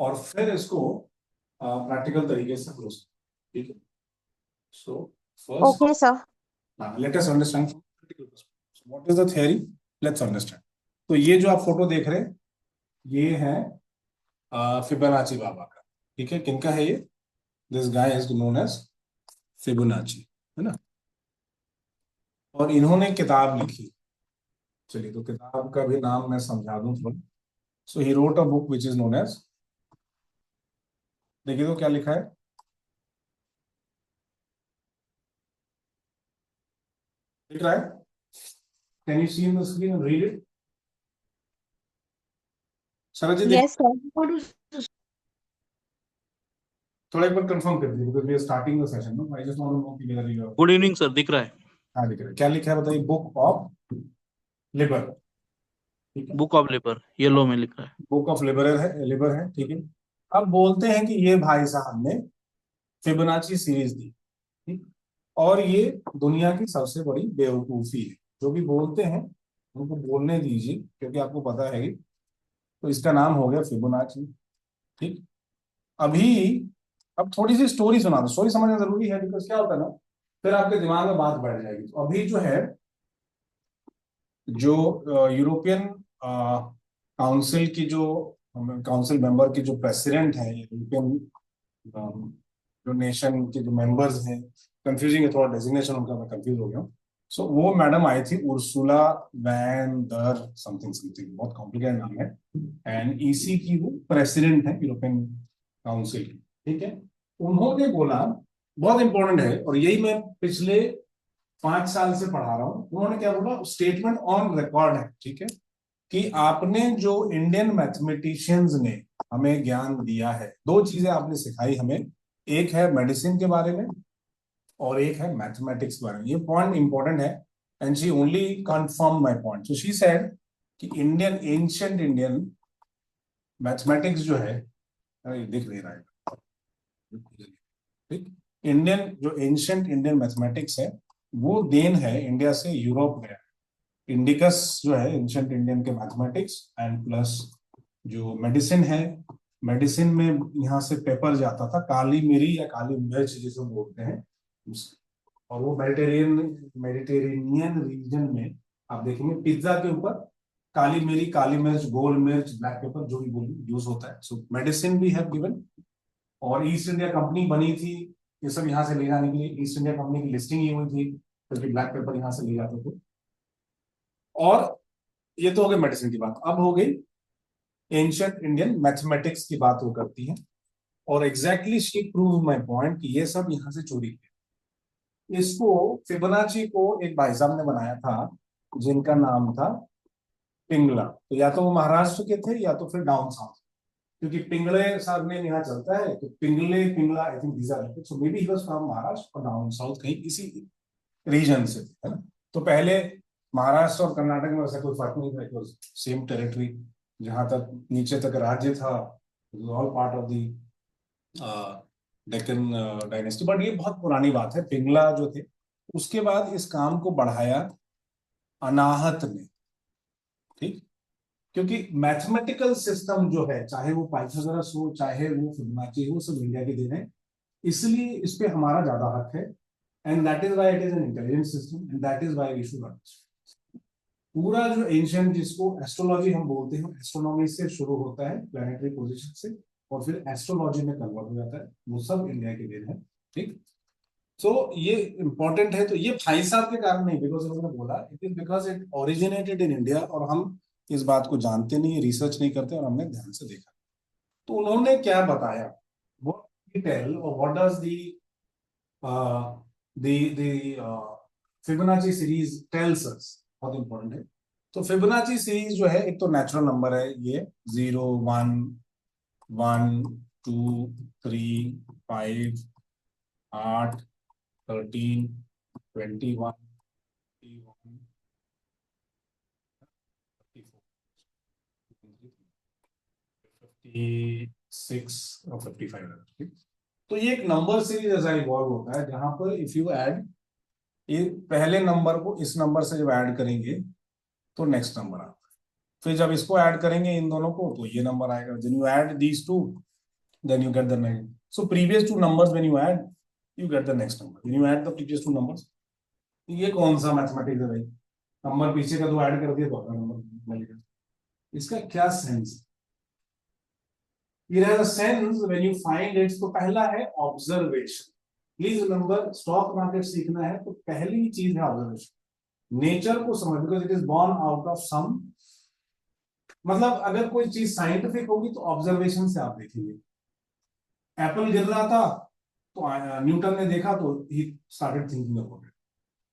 और फिर इसको प्रैक्टिकल तरीके से क्लोज। ठीक है, so first Okay, sir. Let us understand practical perspective what is the theory. Let's understand. तो ये जो आप फोटो देख रहे हैं ये है फिबोनाची बाबा का। ठीक है, किनका है ये? This guy is known as Fibonacci, है ना। और इन्होंने किताब लिखी। चलिए, तो किताब का भी नाम मैं समझा दूं थोड़ा। So he wrote a book which is known as, देखिए तो क्या लिखा है, दिख रहा है? Can you see in the screen and read it? Sharad ji देख, Yes, sir. थोड़ा एक बार कंफर्म कर दीजिए because we are starting the session no, I just want to know कि whether you are. Good evening sir, दिख रहा है। हाँ दिख रहा है, क्या लिखा है बताइए? Book of Libre. ठीक है, बुक ऑफ लेबर येलो में लिख रहा है। बुक ऑफ लिबर है, लिबर है। ठीक है, अब बोलते हैं कि ये भाई साहब ने फिबोनाची सीरीज दी। ठीक, और ये दुनिया की सबसे बड़ी बेवकूफी है। जो भी बोलते हैं उनको बोलने दीजिए, क्योंकि आपको पता है कि तो इसका नाम हो गया फिबोनाची। ठीक, अभी अब थोड़ी सी स्टोरी सुना दो। स्टोरी समझना जरूरी है बिकॉज क्या होता है ना, फिर आपके दिमाग में बात बढ़ जाएगी। तो अभी जो है, जो यूरोपियन काउंसिल की जो काउंसिल मेंबर की जो प्रेसिडेंट है, यूरोपियन जो नेशन के जो मेंबर्स हैं, कंफ्यूजिंग है थोड़ा डेजिग्नेशन उनका, मैं कंफ्यूज हो गया हूँ। सो वो मैडम आई थी Ursula van der something something, बहुत कॉम्प्लिकेटेड नाम है। एंड ईसी की वो प्रेसिडेंट है यूरोपियन काउंसिल की। ठीक है, उन्होंने बोला, बहुत इंपॉर्टेंट है और यही मैं पिछले 5 साल से पढ़ा रहा हूं। उन्होंने क्या बोला, स्टेटमेंट ऑन रिकॉर्ड है। ठीक है, कि आपने जो इंडियन मैथमेटिशियंस ने हमें ज्ञान दिया है, दो चीजें आपने सिखाई हमें। एक है मेडिसिन के बारे में और एक है मैथमेटिक्स के बारे में। ये पॉइंट इंपॉर्टेंट है and she only confirm my point. So she said कि इंडियन एंशियंट इंडियन मैथमेटिक्स जो है, अरे दिख नहीं रहा है, ठीक, इंडियन जो एंशियंट इंडियन मैथमेटिक्स है वो देन है इंडिया से यूरोप गया। इंडिकस जो है एंशियंट इंडियन के मैथमेटिक्स एंड प्लस जो मेडिसिन है, मेडिसिन में यहाँ से पेपर जाता था काली मिरी या काली मिर्च जिसे बोलते हैं, और वो मेडिटेरेनियन रीजन में आप देखेंगे पिज्जा के ऊपर काली मिरी, काली मिर्च, गोल मिर्च, ब्लैक पेपर जो भी बोलिए यूज होता है। सो मेडिसिन भी है गिवन। और ईस्ट इंडिया कंपनी बनी थी ये सब यहाँ से ले जाने के लिए। ईस्ट इंडिया कंपनी की लिस्टिंग ही हुई थी क्योंकि ब्लैक पेपर यहाँ से ले जाते थे। और ये तो हो गई मेडिसिन की बात, अब हो गई एंशियंट इंडियन मैथमेटिक्स की बात वो करती है। और exactly she prove my point कि ये सब यहाँ से चोरी किया। इसको फिबोनाची को एक भाई साहब ने बनाया था जिनका नाम था पिंगला। तो या तो वो महाराष्ट्र के थे या तो फिर डाउन साउथ, क्योंकि पिंगले साहब ने यहाँ चलता है तो पिंगले Pingala I think these are, so maybe he was from Maharashtra और डाउन साउथ कहीं इसी रीजन से थे, है ना। तो पहले महाराष्ट्र और कर्नाटक में वैसा कोई फर्क नहीं था, इट वाज सेम टेरिटरी। जहां तक नीचे तक राज्य था, all part of the Deccan dynasty. But ये बहुत पुरानी बात है, पिंगला जो थे। उसके बाद इस काम को बढ़ाया अनाहत ने। ठीक, क्योंकि मैथमेटिकल सिस्टम जो है, चाहे वो पाइथागोरस हो चाहे वो फिबोनाची हो, सब इंडिया के दिन है, इसलिए इस पे हमारा ज्यादा हक है। And that is why it is an intelligent system and that is why we should understand. पूरा जो एंशियंट, जिसको एस्ट्रोलॉजी हम बोलते हैं, एस्ट्रोनॉमी से शुरू होता है, प्लैनेटरी पोजीशन से, और फिर एस्ट्रोलॉजी में कन्वर्ट हो जाता है, वो सब इंडिया के दिन है। ठीक, सो ये इंपॉर्टेंट है। तो ये भाई साहब के कारण नहीं, बिकॉज उन्होंने बोला, it is because it originated in India, और हम इस बात को जानते नहीं, रिसर्च नहीं करते, और हमने ध्यान से देखा। तो उन्होंने क्या बताया, व्हाट टेल और what does the Fibonacci series tells us, बहुत इंपॉर्टेंट है। तो फिबोनाची सीरीज जो है, एक तो नेचुरल नंबर है ये, 0, 1, 1, 2, 3, 5, 8, 13, 21, 56 और 55। तो ये एक नंबर सीरीज ऐसा इवॉल्व होता है जहां पर इफ यू ऐड, ये पहले नंबर को इस नंबर से जब ऐड करेंगे तो नेक्स्ट नंबर आता है। फिर जब इसको ऐड करेंगे इन दोनों को तो ये नंबर आएगा। Then you add these two then you get the next. So previous two numbers when you add, you get the next number. When you add the previous two numbers, ये कौन सा mathematics है भाई? Number पीछे का तो add कर दिया तो अगला नंबर मिलेगा. इसका क्या sense? It has a sense when you find it. तो पहला है observation. Please remember, stock market सीखना है तो पहली चीज है ऑब्जर्वेशन. नेचर को समझ, because it is born out of some. मतलब अगर कोई चीज साइंटिफिक होगी तो ऑब्जर्वेशन से आप देखेंगे. एप्पल गिर रहा था तो न्यूटन ने देखा तो he started thinking about it.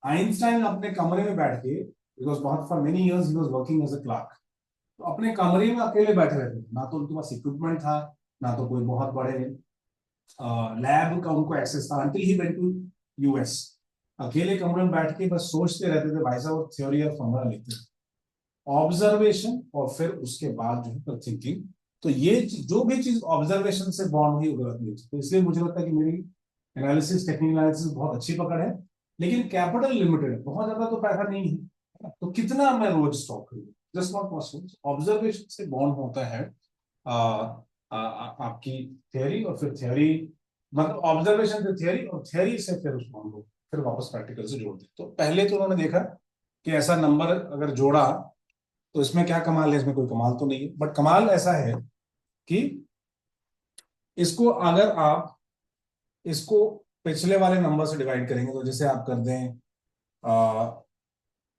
Einstein अपने कमरे में बैठ के, बिकॉज बहुत for many years he was working as a clerk, तो अपने कमरे में अकेले बैठे रहते थे. ना तो उनके पास इक्विपमेंट था, ना तो कोई बहुत बड़े लैब का उनको एक्सेस था. Until he went to US, अकेले कमरे में बैठ के बस सोचते रहते थे. भाई साहब थ्योरी ऑफ फॉर्मूला लिखते थे. ऑब्जर्वेशन और फिर उसके बाद जो है थिंकिंग. तो ये जो भी चीज ऑब्जर्वेशन से बॉर्न हुई वो गलत नहीं. तो इसलिए मुझे लगता है कि मेरी एनालिसिस, टेक्निकल एनालिसिस बहुत अच्छी पकड़ है, लेकिन कैपिटल लिमिटेड है, बहुत ज्यादा तो पैसा नहीं है. तो कितना मैं रोज स्टॉक करूँ, जस्ट नॉट पॉसिबल. ऑब्जर्वेशन से बॉर्न होता है आपकी थियरी, और फिर थियरी मतलब ऑब्जर्वेशन से थियरी, और थियरी से फिर उसको हम लोग फिर वापस प्रैक्टिकल से जोड़ दें. तो पहले तो उन्होंने देखा कि ऐसा नंबर अगर जोड़ा तो इसमें क्या कमाल है. इसमें कोई कमाल तो नहीं है, बट कमाल ऐसा है कि इसको अगर आप इसको पिछले वाले नंबर से डिवाइड करेंगे, तो जैसे आप कर दें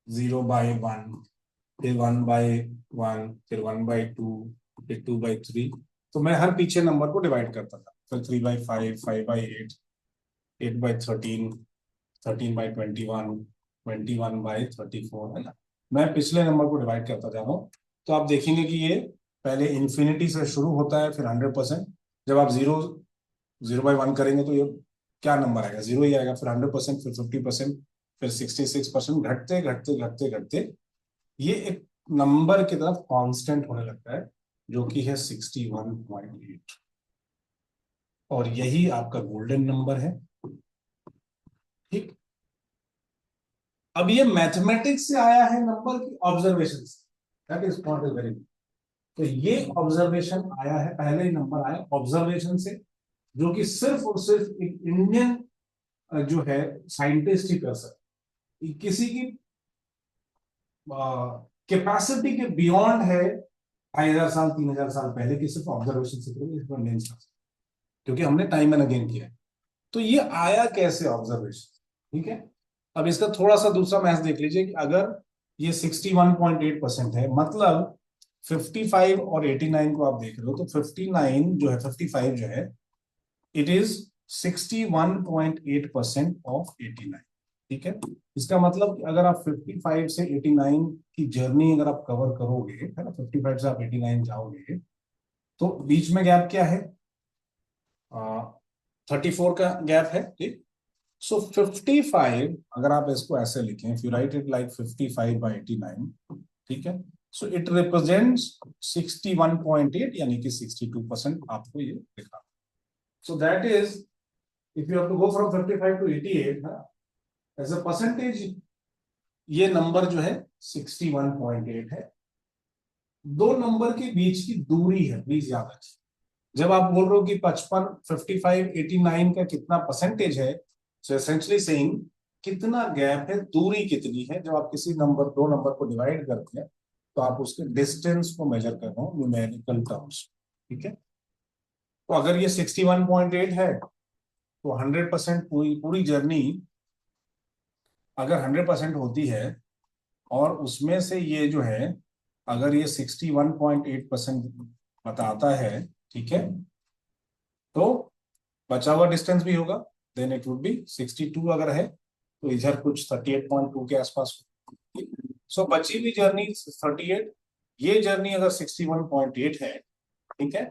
0/1, फिर 1/1, फिर 1/2, फिर 2/3. तो मैं हर पीछे नंबर को डिवाइड करता था. फिर 3/5, 5/8, 8/13, 13/21, 21/34, है ना. मैं पिछले नंबर को डिवाइड करता जा रहा हूँ. तो आप देखेंगे कि ये पहले इन्फिनिटी से शुरू होता है, फिर 100%. जब आप 0/1 करेंगे तो ये क्या नंबर आएगा? 0 ही आएगा. फिर 100%, फिर 50%, फिर 66%, घटते घटते घटते घटते ये एक नंबर की तरफ कांस्टेंट होने लगता है, जो कि है 61.8. और यही आपका गोल्डन नंबर है. ठीक. अब ये मैथमेटिक्स से आया है नंबर की ऑब्जर्वेशन से. That is not a very. तो ये ऑब्जर्वेशन आया है, पहले ही नंबर आया ऑब्जर्वेशन से, जो कि सिर्फ और सिर्फ एक इंडियन जो है साइंटिस्ट ही कर सकते. किसी की कैपेसिटी के बियॉन्ड है 2,500 साल 3,000 साल पहले की सिर्फ ऑब्जर्वेशन से करेंगे, क्योंकि हमने टाइम एंड अगेन किया है. तो ये आया कैसे ऑब्जर्वेशन? ठीक है. अब इसका थोड़ा सा दूसरा मैथ देख लीजिए कि अगर ये 61.8% है, मतलब 55 और 89 को आप देख रहे हो, तो 59 जो है, 55 जो है, इट इज 61.8% ऑफ 89. ठीक है. इसका मतलब कि अगर आप 55 से 89 की जर्नी अगर आप कवर करोगे, है ना, 55 से आप 89 जाओगे, तो बीच में गैप क्या है? 34 का गैप है. ठीक. सो 55, अगर आप इसको ऐसे लिखें, if you right it like 55/89, ठीक है, सो इट रिप्रेजेंट्स 61.8, यानी कि 62% आपको ये दिखा. So that is, if you have to go from 55 to 88 as a percentage, ये नंबर जो है 61.8 है. दो नंबर के बीच की दूरी है, प्लीज याद रखिए. जब आप बोल रहे हो कि 55, 55, 89 का कितना परसेंटेज है, सो एसेंशियली सेइंग कितना गैप है, दूरी कितनी है. जब आप किसी नंबर, दो नंबर को डिवाइड करते हैं, तो आप उसके डिस्टेंस को मेजर कर रहे हो न्यूमेरिकल टर्म्स. ठीक है. तो अगर ये 61.8 है, तो 100% पूरी जर्नी अगर 100% होती है, और उसमें से ये जो है, अगर ये 61.8% बताता है, ठीक है, तो बचा हुआ डिस्टेंस भी होगा, देन इट वुड बी 62. अगर है तो इधर कुछ 38.2 के आसपास. सो बची हुई जर्नी 38, ये जर्नी अगर 61.8 है, ठीक है,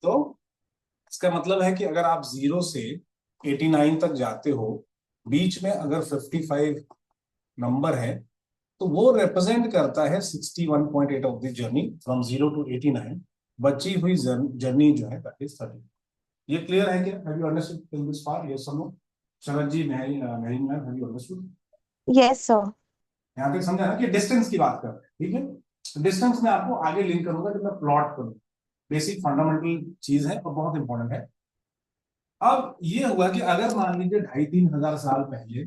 तो इसका मतलब है कि अगर आप 0 से 89 तक जाते हो, बीच में अगर 55 नंबर है, तो वो रिप्रेजेंट करता है 61.8 of the journey from 0 to 89. बची हुई जर्नी जो है दैट इज 30. ये क्लियर है क्या? Have you understood till this part? Yes और no? Sharad ji, Mary ma'am, have you understood? Yes sir. यहाँ तक समझा ना कि डिस्टेंस की बात कर रहे हैं. ठीक है. डिस्टेंस में आपको आगे लिंक करूंगा जब मैं प्लॉट करूंगा. बेसिक फंडामेंटल चीज है और बहुत इंपॉर्टेंट है। अब ये हुआ कि अगर मान लीजिए 2,500-3,000 साल पहले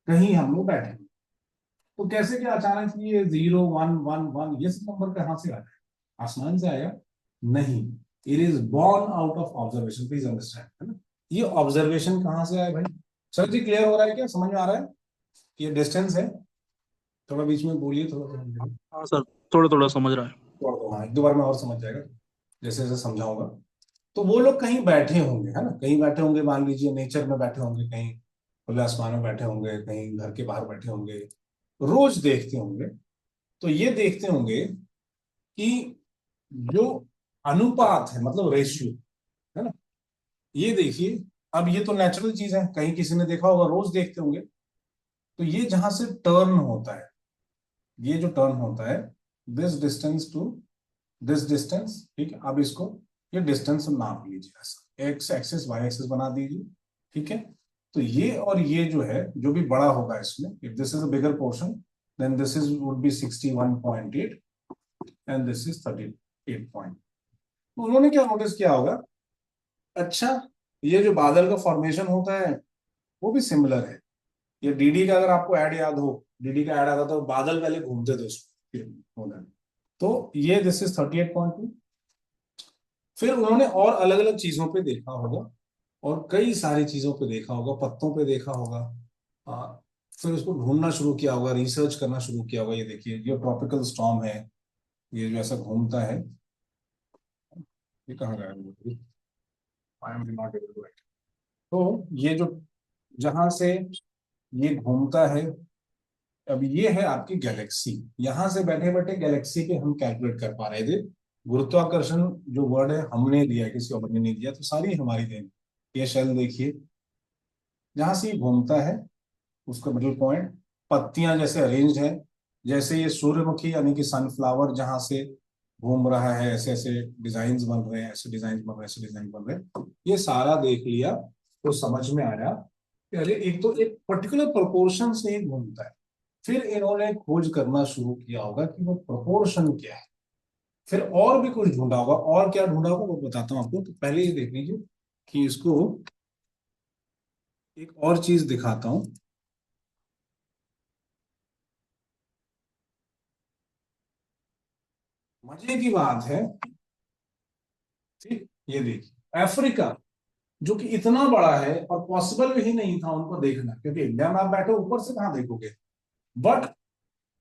कहीं हम लोग बैठे, तो कैसे क्या अचानक ये 0 1 1 1 ये सब नंबर कहां से आया? आसमान से आया? नहीं, it is born out of observation, please understand, है ना। ये ऑब्जर्वेशन कहां से आया भाई? सर जी क्लियर हो रहा है क्या, समझ में आ रहा है? ये डिस्टेंस है, थोड़ा बीच में बोलिए, थोड़ा हाँ सर, थोड़ा थोड़ा समझ रहा है। थोड़ा, हाँ एक दो बार में और समझ जाएगा जैसे जैसे समझाऊंगा। तो वो लोग कहीं बैठे होंगे, है ना, कहीं बैठे होंगे, मान लीजिए नेचर में बैठे होंगे, कहीं खुले आसमान में बैठे होंगे, कहीं घर के बाहर बैठे होंगे, रोज देखते होंगे। तो ये देखते होंगे कि जो अनुपात है, मतलब रेशियो, है ना, ये देखिए। अब ये तो नेचुरल चीज है, कहीं किसी ने देखा होगा, रोज देखते होंगे। तो ये जहां से टर्न होता है, ये जो टर्न होता है, this distance to this distance, ठीक है। अब इसको ये डिस्टेंस नाप लीजिए, ऐसा एक्स एक्सिस वाई एक्सिस बना दीजिए, ठीक है। तो ये और ये जो है, जो भी बड़ा होगा इसमें, if this is a bigger portion, then this is would be 61.8 and this is 38 point. तो उन्होंने क्या नोटिस किया होगा, अच्छा ये जो बादल का फॉर्मेशन होता है वो भी सिमिलर है। ये डीडी का, अगर आपको ऐड याद हो, डीडी का ऐड आता था तो बादल पहले घूमते थे उसमें, तो ये दिस इज 38.2। फिर उन्होंने और अलग अलग चीजों पे देखा होगा, और कई सारी चीजों पे देखा होगा, पत्तों पे देखा होगा। आ, फिर उसको ढूंढना शुरू किया होगा, रिसर्च करना शुरू किया होगा। ये देखिए, ये ट्रॉपिकल स्टॉर्म है, ये जो ऐसा घूमता है, ये कहाँ गया? I am not able to write. तो ये जो, जहां से ये घूमता है, अब ये है आपकी गैलेक्सी। यहां से बैठे बैठे गैलेक्सी के हम कैलकुलेट कर पा रहे थे। गुरुत्वाकर्षण जो वर्ड है हमने दिया है, किसी और ने नहीं दिया, तो सारी हमारी देन। ये शेल देखिए, जहां से ये घूमता है उसका मिडिल पॉइंट, पत्तियां जैसे अरेंज्ड है, जैसे ये सूर्यमुखी यानी कि सनफ्लावर जहां से घूम रहा है, ऐसे ऐसे डिजाइन बन रहे हैं, ऐसे डिजाइन बन रहे हैं, ऐसे डिजाइन बन रहे हैं। ये सारा देख लिया तो समझ में आया कि अरे एक तो एक पर्टिकुलर प्रोपोर्शन से ही घूमता है। फिर इन्होंने खोज करना शुरू किया होगा कि वो प्रोपोर्शन क्या है। फिर और भी कुछ ढूंढा होगा, और क्या ढूंढा होगा वो बताता हूँ आपको। तो पहले ये देख लीजिए कि इसको एक और चीज दिखाता हूँ। मजे की बात है, ठीक, ये देखिए अफ्रीका, जो कि इतना बड़ा है और पॉसिबल ही नहीं था उनको देखना, क्योंकि इंडिया में आप बैठे ऊपर से कहां देखोगे। But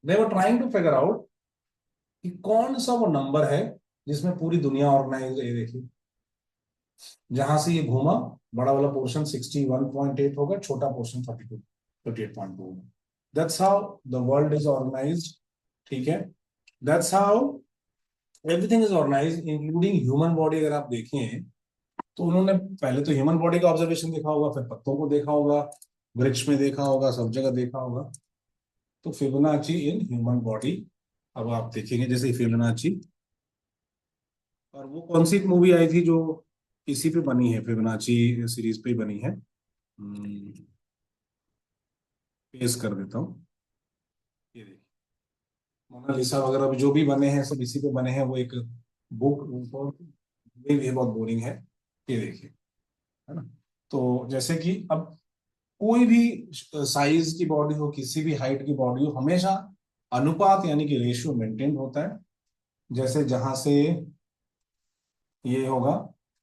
they were trying to figure out कि कौन सा वो नंबर है जिसमें पूरी दुनिया ऑर्गेनाइज है। ये देखिए, जहां से ये घूमा, बड़ा वाला पोर्शन 61.8 होगा, छोटा पोर्शन 38.2 होगा। That's how the world is organised, ठीक है। That's how everything is organised including human body. अगर आप देखें तो उन्होंने पहले तो ह्यूमन बॉडी का ऑब्जर्वेशन देखा होगा, फिर पत्तों को देखा होगा, वृक्ष में देखा होगा, सब जगह देखा होगा। तो फिबोनाची इन ह्यूमन बॉडी, अब आप देखेंगे जैसे फिबोनाची, और वो कौन सी मूवी आई थी जो इसी पे बनी है, फिबोनाची सीरीज पे ही बनी है। पेश कर देता हूँ, ये देखिए, मोनालिसा वगैरह भी जो भी बने हैं सब इसी पे बने हैं। वो एक बुक, ये बहुत बोरिंग है, ये देखिए, है ना। तो जैसे कि अब कोई भी साइज की बॉडी हो, किसी भी हाइट की बॉडी हो, हमेशा अनुपात यानी कि रेशियो मेंटेन होता है। जैसे जहां से ये होगा,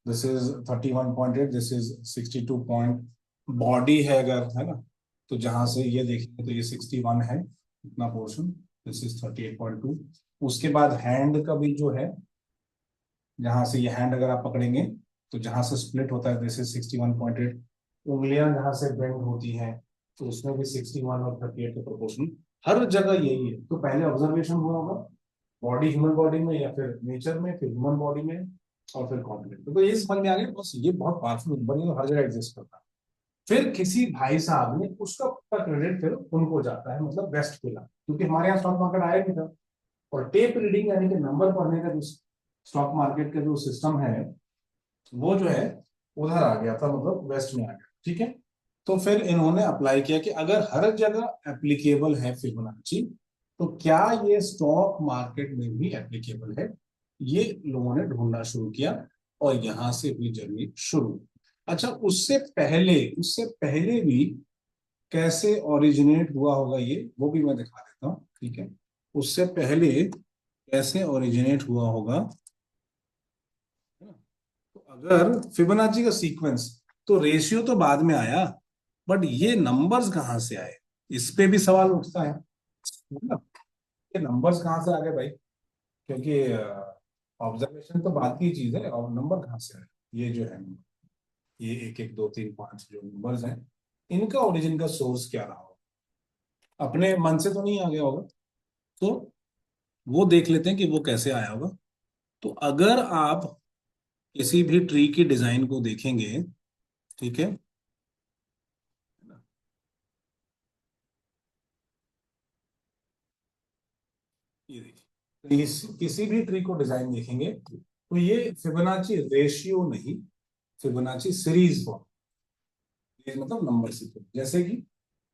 this is 31.8, this is 62 body है अगर, है ना, तो जहां से ये देखेंगे तो ये 61 है इतना पोर्शन, दिस इज 38.2। उसके बाद हैंड का भी जो है, जहां से ये हैंड अगर आप पकड़ेंगे तो जहां से स्प्लिट होता है, दिस इज 61.8। उंगलियां जहां से बेंड होती हैं तो उसमें भी 61 और 38 का प्रोपोर्शन, हर जगह यही है। तो पहले ऑब्जर्वेशन हुआ होगा बॉडी, ह्यूमन बॉडी में, या फिर नेचर में, फिर ह्यूमन बॉडी में, और फिर कॉन्टिनेंट। तो ये समझ में आ गया, बस ये बहुत पावरफुल नंबर है, हर जगह एग्जिस्ट करता है। फिर किसी भाई साहब ने उसका पूरा क्रेडिट फिर उनको जाता है, मतलब वेस्ट को, क्योंकि हमारे यहाँ स्टॉक मार्केट आया नहीं था। और टेप रीडिंग यानी कि नंबर पढ़ने का जो स्टॉक मार्केट का जो सिस्टम है, वो जो है उधर आ गया था, मतलब वेस्ट में आ गया, ठीक है। तो फिर इन्होंने अप्लाई किया कि अगर हर जगह एप्लीकेबल है फिबोनाची, तो क्या ये स्टॉक मार्केट में भी एप्लीकेबल है। ये लोगों ने ढूंढना शुरू किया और यहां से हुई जर्नी शुरू। अच्छा, उससे पहले भी कैसे ओरिजिनेट हुआ होगा ये, वो भी मैं दिखा देता हूँ, ठीक है। उससे पहले कैसे ओरिजिनेट हुआ होगा, है ना? तो अगर फिबोनाची का सीक्वेंस, तो रेशियो तो बाद में आया, बट ये नंबर्स कहाँ से आए, इस पे भी सवाल उठता है ना? ये नंबर्स कहाँ से आ गए भाई, क्योंकि ऑब्जर्वेशन तो बात की चीज है, और नंबर कहाँ से आए? ये जो है, ये एक एक दो तीन पांच जो नंबर्स हैं, इनका ओरिजिन का सोर्स क्या रहा होगा? अपने मन से तो नहीं आ गया होगा, तो वो देख लेते हैं कि वो कैसे आया होगा। तो अगर आप किसी भी ट्री की डिजाइन को देखेंगे, ठीक है, ये देखिए, किसी भी ट्री को डिजाइन देखेंगे तो ये फिबोनाची रेशियो नहीं, फिबोनाची सीरीज फॉर्म, ये मतलब नंबर सीक्वेंस। जैसे कि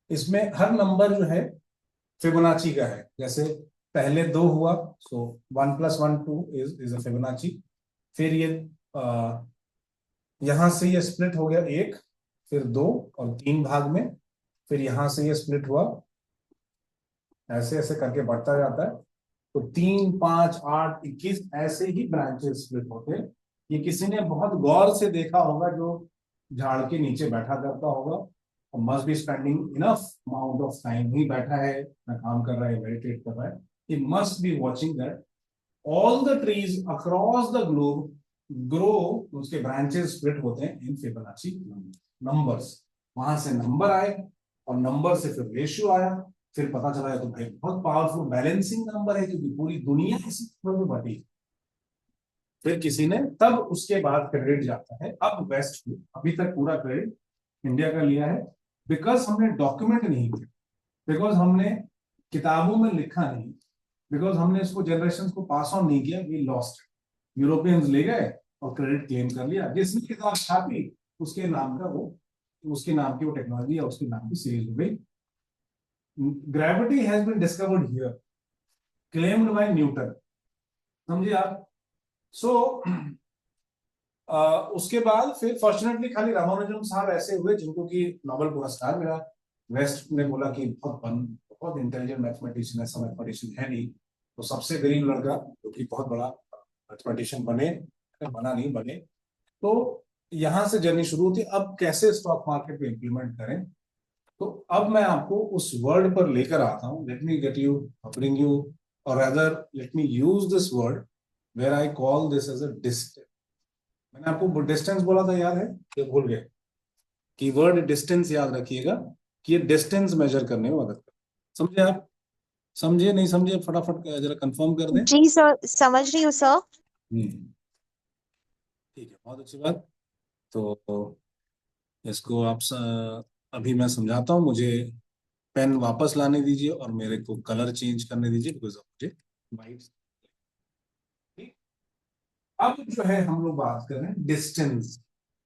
इसमें हर नंबर जो है फिबोनाची का है, जैसे पहले दो हुआ, सो 1 + 1 2 इज अ फिबोनाची। फिर ये यहां से ये स्प्लिट हो गया एक, फिर दो और तीन भाग में, फिर यहां से ये स्प्लिट हुआ, ऐसे ऐसे करके बढ़ता जाता है। तो 3 5 8 21 ऐसे ही ब्रांचेस स्प्लिट होते हैं। ये किसी ने बहुत गौर से देखा होगा, जो झाड़ के नीचे बैठा करता होगा, और must be spending enough amount of time, ही बैठा है ना, काम कर रहा है, मेडिटेट कर रहा है, he must be watching that all the trees across the globe grow, उसके ब्रांचेस स्प्लिट होते हैं इन फिबोनाची नंबर्स। वहां से नंबर आए, और नंबर से फिर रेशियो आया, फिर पता चला है तो भाई बहुत पावरफुल बैलेंसिंग नंबर है, क्योंकि पूरी दुनिया इसी नंबर में बटी है। फिर किसी ने तब उसके बाद क्रेडिट जाता है, अब वेस्ट में अभी तक पूरा क्रेडिट इंडिया का लिया है, बिकॉज हमने डॉक्यूमेंट नहीं किया, बिकॉज हमने किताबों में लिखा नहीं, बिकॉज हमने इसको जनरेशन को पास ऑन नहीं किया, वी लॉस्ट। यूरोपियंस ले गए और क्रेडिट क्लेम कर लिया, जिसने किताब छापी उसके नाम का वो, उसके नाम की वो टेक्नोलॉजी या उसके नाम की सीरीज हो गई। Gravity has been discovered here, claimed by Newton, समझे आप? सो उसके बाद फिर फॉर्चुनेटली खाली रामानुजन साहब ऐसे हुए जिनको कि नोबेल पुरस्कार मिला। वेस्ट ने बोला कि बहुत इंटेलिजेंट मैथमेटिशियन, ऐसा मैथमेटिशियन है नहीं, तो सबसे गरीब लड़का जो कि बहुत बड़ा मैथमेटिशियन बने, बना नहीं बने। तो यहां से जर्नी शुरू होती है, अब कैसे स्टॉक मार्केट में इंप्लीमेंट करें। तो अब मैं आपको उस वर्ड पर लेकर आता हूं, let me get you, bring you, और other let me use this word where I call this as a distance. मैंने आपको डिस्टेंस बोला था, याद है ये भूल गए? कीवर्ड डिस्टेंस याद रखिएगा, कि ये डिस्टेंस मेजर करने में मदद कर, समझे आप? समझे नहीं समझे, फटाफट जरा कंफर्म कर दें। जी सर, समझ रही हूँ सर। ठीक है, बहुत अच्छी बात। तो इसको आप अभी मैं समझाता हूँ, मुझे पेन वापस लाने दीजिए और मेरे को कलर चेंज करने दीजिए, बिकॉज मुझे वाइट। ठीक, अब जो है हम लोग बात कर रहे हैं डिस्टेंस।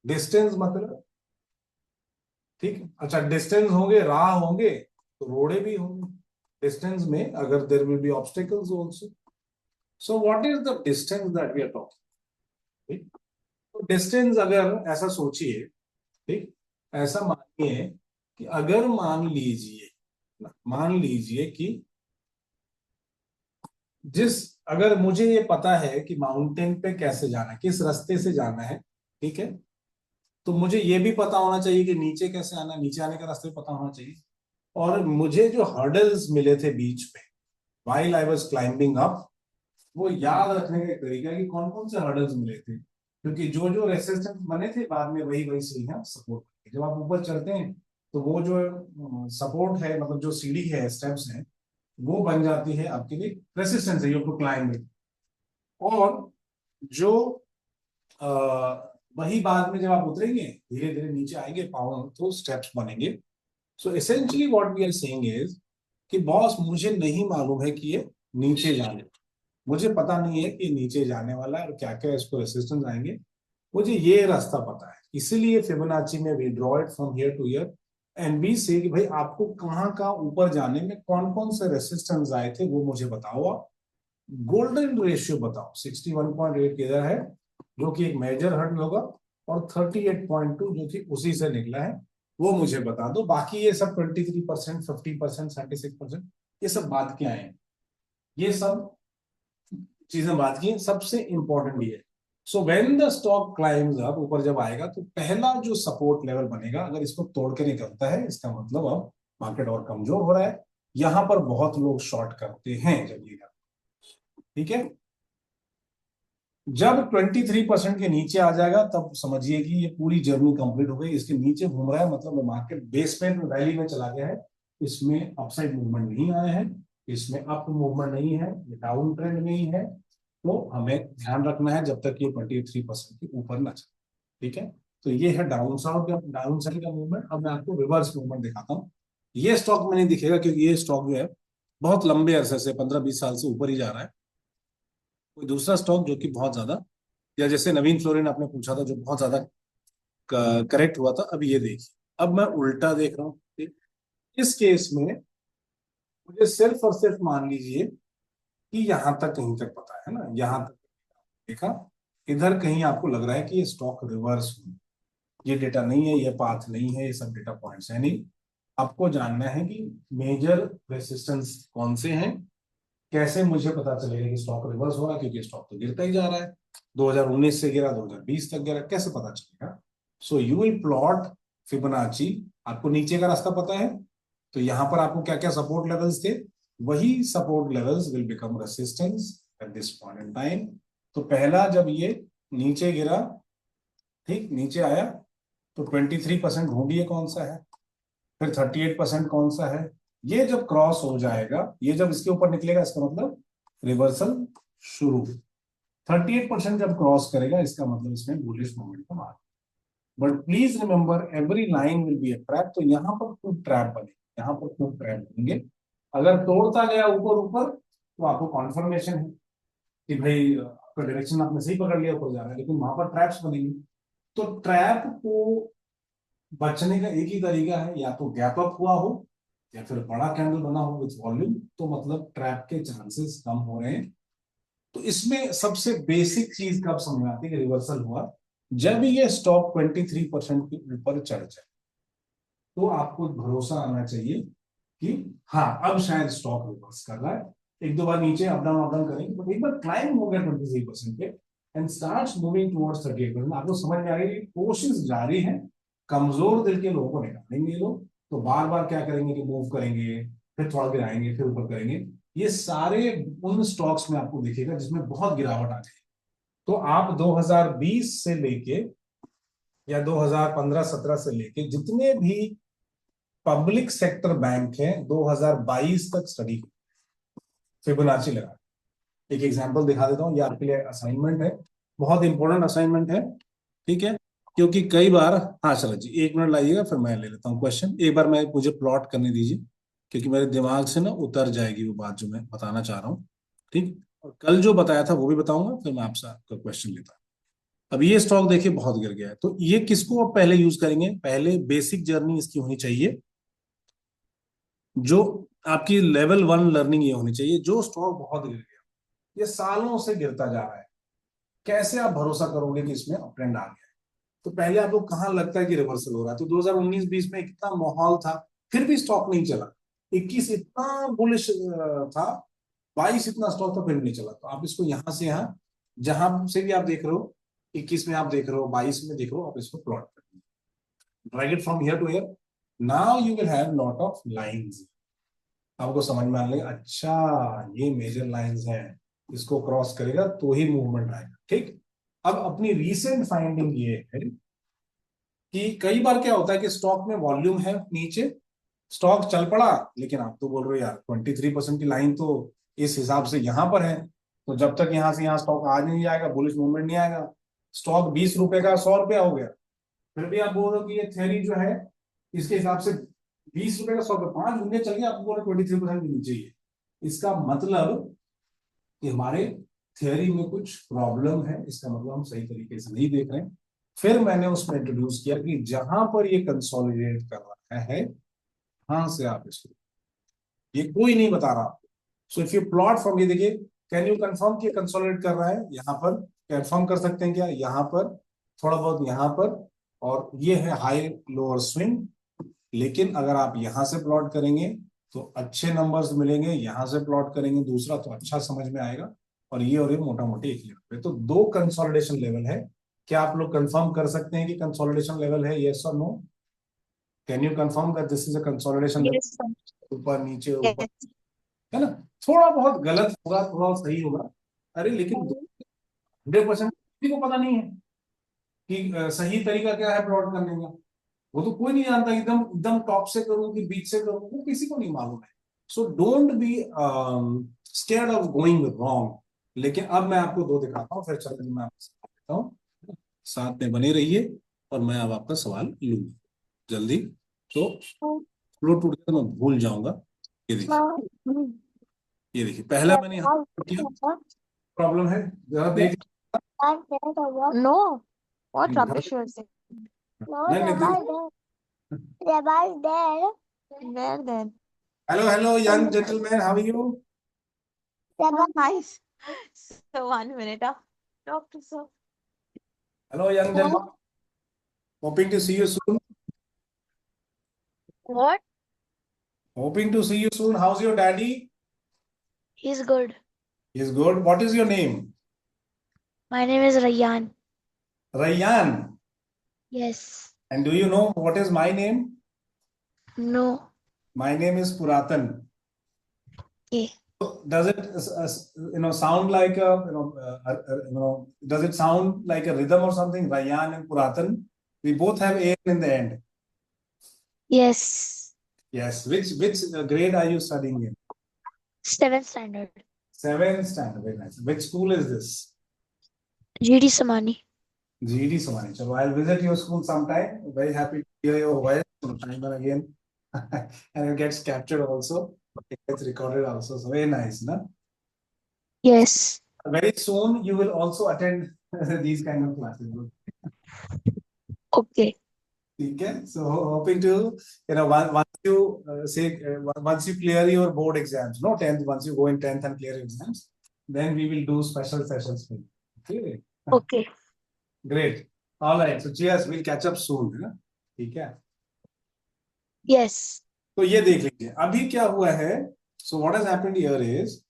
डिस्टेंस मतलब, ठीक है, अच्छा, डिस्टेंस होंगे, राह होंगे, तो रोड़े भी होंगे डिस्टेंस में, अगर there will be obstacles also. So what is the distance that we are talking? तो डिस्टेंस अगर ऐसा सोचिए, ठीक, ऐसा मानिए कि अगर मान लीजिए कि अगर मुझे ये पता है कि माउंटेन पे कैसे जाना है, किस रास्ते से जाना है, ठीक है, तो मुझे ये भी पता होना चाहिए कि नीचे कैसे आना है, नीचे आने का रास्ता भी पता होना चाहिए। और मुझे जो हर्डल्स मिले थे बीच में while I was climbing up, वो याद रखने का एक तरीका है कि कौन कौन से हर्डल्स मिले थे, क्योंकि जो जो रेसिस्टेंस बने थे बाद में वही वही सीढ़ियां सपोर्ट करती है। जब आप ऊपर चढ़ते हैं तो वो जो सपोर्ट है, मतलब जो सीढ़ी है, स्टेप्स हैं, वो बन जाती है आपके लिए रेसिस्टेंस है, यू टू क्लाइंब इट। और जो आ, वही बाद में जब आप उतरेंगे, धीरे धीरे नीचे आएंगे, पावर तो स्टेप्स बनेंगे। So essentially what we are saying is कि बॉस, मुझे नहीं मालूम है कि ये नीचे जाने, मुझे पता नहीं है कि नीचे जाने वाला है और क्या क्या इसको रेसिस्टेंस आएंगे, मुझे ये रास्ता पता है। इसीलिए फिबोनाची में we draw it from here to here and we say कि भाई आपको कहाँ कहाँ ऊपर जाने में कौन कौन से रेसिस्टेंस आए थे वो मुझे बताओ आप, गोल्डन रेशियो बताओ, 61.8 किधर है, जो कि एक मेजर हर्डल होगा, और 38.2 जो कि उसी से निकला है, वो मुझे बता दो। बाकी ये सब 23%, 50%, 76%, ये सब बात के आए हैं, ये सब चीजें बात की। सबसे इंपॉर्टेंट ये, so when the stock climbs up, ऊपर जब आएगा तो पहला जो सपोर्ट लेवल बनेगा, अगर इसको तोड़ के निकलता है, इसका मतलब अब मार्केट और कमजोर हो रहा है। यहां पर बहुत लोग शॉर्ट करते हैं जब ये, ठीक है। जब 23% के नीचे आ जाएगा तब समझिए कि ये पूरी जर्नी कंप्लीट हो गई। इसके नीचे घूम रहा है मतलब मार्केट बेसमेंट में, वैली में चला गया है, इसमें अपसाइड मूवमेंट नहीं आया है, इसमें अप मूवमेंट नहीं है, ये डाउन ट्रेंड नहीं है। तो हमें ध्यान रखना है जब तक ये 23% के ऊपर ना चले, ठीक है। तो ये है डाउन साउथ का, डाउन साइड का मूवमेंट। अब मैं आपको रिवर्स मूवमेंट दिखाता हूँ। ये स्टॉक में नहीं दिखेगा क्योंकि ये स्टॉक जो है बहुत लंबे अरसे से, 15-20 साल से ऊपर ही जा रहा है। कोई दूसरा स्टॉक जो कि बहुत ज्यादा, या जैसे नवीन फ्लोरिन आपने पूछा था, जो बहुत ज्यादा करेक्ट हुआ था, अब ये देखिए, अब मैं उल्टा देख रहा हूँ, ठीक? इस केस में मुझे सिर्फ और सिर्फ मान लीजिए कि यहां तक, कहीं तक पता है ना, यहां तक देखा, इधर कहीं आपको लग रहा है कि ये स्टॉक रिवर्स हो, ये डेटा नहीं है, ये पाथ नहीं है, ये सब डेटा पॉइंट्स है नहीं। आपको जानना है कि मेजर रेसिस्टेंस कौन से हैं, कैसे मुझे पता चलेगा कि स्टॉक रिवर्स हो रहा है, क्योंकि स्टॉक तो गिरता ही जा रहा है, 2019 से गिरा, 2020 तक गिरा, कैसे पता चलेगा। So you will plot Fibonacci. आपको नीचे का रास्ता पता है, तो यहां पर आपको क्या क्या सपोर्ट लेवल्स थे, वही support levels will become resistance at this point in time. तो पहला जब ये नीचे गिरा, ठीक, नीचे आया, तो 23% ढूंढिए कौन सा है, फिर 38% कौन सा है। ये जब क्रॉस हो जाएगा, ये जब इसके ऊपर निकलेगा, इसका मतलब रिवर्सल शुरू। 38% जब क्रॉस करेगा, इसका मतलब इसमें बुलिश मोमेंटम आ, but please remember every line will be a trap. तो यहां पर खूब ट्रैप बने, यहां पर खूब ट्रैप बनेंगे। अगर तोड़ता गया ऊपर ऊपर, तो आपको कॉन्फर्मेशन है कि भाई आपका डायरेक्शन आपने सही पकड़ लिया, ऊपर जा रहा है, लेकिन वहां पर ट्रैप्स बनेंगे। तो ट्रैप को बचने का एक ही तरीका है, या तो गैप अप हुआ हो, या फिर बड़ा कैंडल बना हो विथ वॉल्यूम, तो मतलब ट्रैप के चांसेस कम हो रहे हैं। तो इसमें सबसे बेसिक चीज कब समझ में आती है कि रिवर्सल हुआ, जब ये स्टॉक 23% के ऊपर चढ़ जाए, तो आपको भरोसा आना चाहिए कि हाँ, अब शायद स्टॉक रिवर्स कर रहा है। एक दो बार नीचे अप डाउन करेंगे, तो एक बार क्लाइम हो गया 23% पे एंड स्टार्ट मूविंग टुवर्ड्स 38%, आपको समझ में आ गई कि कोशिश जारी है, कमजोर दिल के लोगों को निकालेंगे ये लोग। तो बार बार क्या करेंगे कि मूव करेंगे, फिर थोड़ा गिराएंगे, फिर ऊपर करेंगे। ये सारे उन स्टॉक्स में आपको दिखेगा जिसमें बहुत गिरावट आ जाए। तो आप 2020 से लेके, या 2015-17 से लेके, जितने भी पब्लिक सेक्टर बैंक है, 2022 तक स्टडी फिबोनाची लगा। एक एग्जांपल दिखा देता हूँ, ये आपके लिए असाइनमेंट है, बहुत इंपॉर्टेंट असाइनमेंट है, ठीक है। क्योंकि कई बार, हाँ चलो जी, 1 मिनट लाइएगा, फिर मैं ले लेता हूँ क्वेश्चन। एक बार मैं, मुझे प्लॉट करने दीजिए, क्योंकि मेरे दिमाग से ना उतर जाएगी वो बात जो मैं बताना चाह रहा हूँ, ठीक। और कल जो बताया था वो भी बताऊंगा, फिर मैं आपसे आपका क्वेश्चन लेता हूँ। अब ये स्टॉक देखिए बहुत गिर गया है, तो ये किसको अब पहले यूज करेंगे, पहले बेसिक जर्नी इसकी होनी चाहिए, जो आपकी लेवल 1 लर्निंग ये होनी चाहिए। जो स्टॉक बहुत गिर गया, ये सालों से गिरता जा रहा है, कैसे आप भरोसा करोगे कि इसमें अप ट्रेंड आ गया है। तो पहले आपको कहाँ लगता है कि रिवर्सल हो रहा है, तो 2019-20 में कितना माहौल था, फिर भी स्टॉक नहीं चला। 21 इतना बुलिश था, 22 इतना स्टॉक था, फिर भी नहीं चला। तो आप इसको यहां से यहाँ, जहां से भी आप देख रहे हो, 21 में आप देख रहे हो, 22 में देख रहे हो, आप इसको प्लॉट करिए, drag it from here to here. Now you will have lot of lines, आपको समझ में आने लगे, अच्छा ये मेजर लाइंस हैं, इसको क्रॉस करेगा तो ही मूवमेंट आएगा, ठीक। अब अपनी रीसेंट फाइंडिंग ये है कि कई बार क्या होता है कि स्टॉक में वॉल्यूम है नीचे, स्टॉक चल पड़ा, लेकिन आप तो बोल रहे हो यार 23% की लाइन तो इस हिसाब से यहां पर है, तो जब तक यहां से यहां स्टॉक आ नहीं जाएगा, बुलिश मूवमेंट नहीं आएगा। स्टॉक 20 रुपए का 100 रुपया हो गया, फिर भी आप बोल रहे हो कि ये थ्योरी जो है इसके हिसाब से 20 रुपए का 100 रुपये, 5 घंटे चल गया, आप बोल रहे 23% के नीचे ही है। इसका मतलब कि हमारे थियरी में कुछ प्रॉब्लम है, इसका मतलब हम सही तरीके से नहीं देख रहे हैं। फिर मैंने उसमें इंट्रोड्यूस किया कि जहां पर ये कंसोलिडेट कर रहा है, वहां से आप इसको, ये कोई नहीं बता रहा आपको। So if you plot from, ये देखिए कैन यू कंफर्म कि कंसोलिडेट कर रहा है? यहाँ पर कंफर्म कर सकते हैं क्या? यहाँ पर थोड़ा बहुत, यहाँ पर, और ये है हाई लोअर स्विंग। लेकिन अगर आप यहां से प्लॉट करेंगे तो अच्छे नंबर्स मिलेंगे, यहां से प्लॉट करेंगे दूसरा तो अच्छा समझ में आएगा। और ये मोटा मोटी एक लेवल पे, तो दो कंसोलिडेशन लेवल है। क्या आप लोग कंफर्म कर सकते हैं कि कंसोलिडेशन लेवल है? यस और no? Can you confirm that this is a consolidation level? Yes, sir. ऊपर नीचे ऊपर, Yes. है ना? थोड़ा बहुत गलत होगा, थोड़ा सही होगा। अरे लेकिन 100% किसी को पता नहीं है कि सही तरीका क्या है प्लॉट करने का। वो तो कोई नहीं जानता, एकदम एकदम टॉप से करूं कि बीच से करूं, वो किसी को नहीं मालूम है। So don't be scared of going wrong. लेकिन अब मैं आपको दो दिखाता हूँ, फिर चलो मैं आपको देता हूँ। साथ में बने रहिए और मैं अब आपका सवाल लूँ जल्दी। तो फ्लो टूट गया तो मैं भूल जाऊंगा। ये देखिए, ये देखिए, पहला मैंने यहाँ किया, प्रॉब्लम है, जरा देख। No. What rubbish you are saying? No, नहीं, नहीं, Rabbit there. Where then? Hello young gentleman, how are you? Nice. So 1 minute. Talk to sir. Hello young gentleman, hoping to see you soon. What? Hoping to see you soon. How's your daddy? He's good. He's good. What is your name? My name is Rayyan. Rayyan. Yes. And do you know what is my name? No. My name is Puratan. Okay. Does it sound like a does it sound like a rhythm or something? Rayyan and Puratan. We both have A in the end. Yes. Yes. Which grade are you studying in? 7th standard. 7th standard. Very nice. Which school is this? GD Samani. GD Samani. So I'll visit your school sometime. Very happy to hear your voice time and again. And it gets captured also. It gets recorded also. So very nice, no? Yes. Very soon you will also attend these kind of classes. Okay. Okay. So hoping to, once you once you clear your board exams, no 10th, once you go in 10th and clear exams, then we will do special sessions for you. Okay. Okay. Great. All right. So cheers. We'll catch up soon. है ना? ठीक है. Yes. तो ये देख लीजिए अभी क्या हुआ है. So what has happened here is,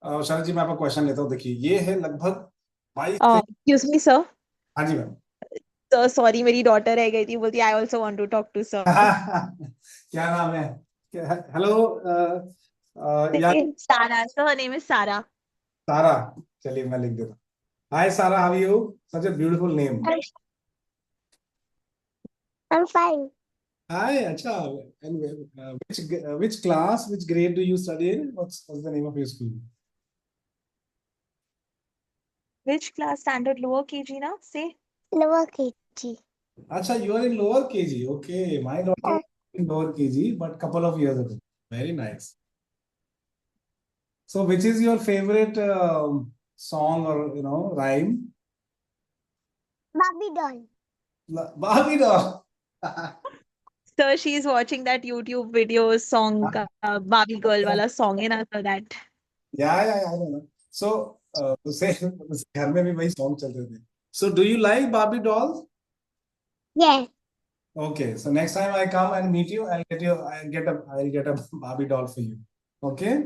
शरद जी मैं आपका क्वेश्चन लेता हूँ. देखिए ये है लगभग 22 Excuse me, sir. हाँ जी मैम. So sorry, मेरी daughter रह गई थी, बोलती I also want to talk to sir. क्या नाम है? Hello Sara. So her name is Sara. सारा. चलिए मैं लिख देता हूँ. Hi Sarah, how are you? Such a beautiful name. I'm fine. Hi, अच्छा. And which class, which grade do you study in? What's the name of your school? Which class? Standard lower KG na? Say. Lower KG. Acha, you are in lower KG. Okay, my daughter is in lower KG, but couple of years ago. Very nice. So, which is your favorite song or rhyme? Barbie doll. Barbie doll. So she's watching that YouTube video song, Barbie girl wala song है ना, so that. Yeah, I don't know. So, उसे घर में भी वही song चलते थे. So, do you like Barbie dolls? Yes. Okay, so next time I come and meet you, I'll get a Barbie doll for you. Okay?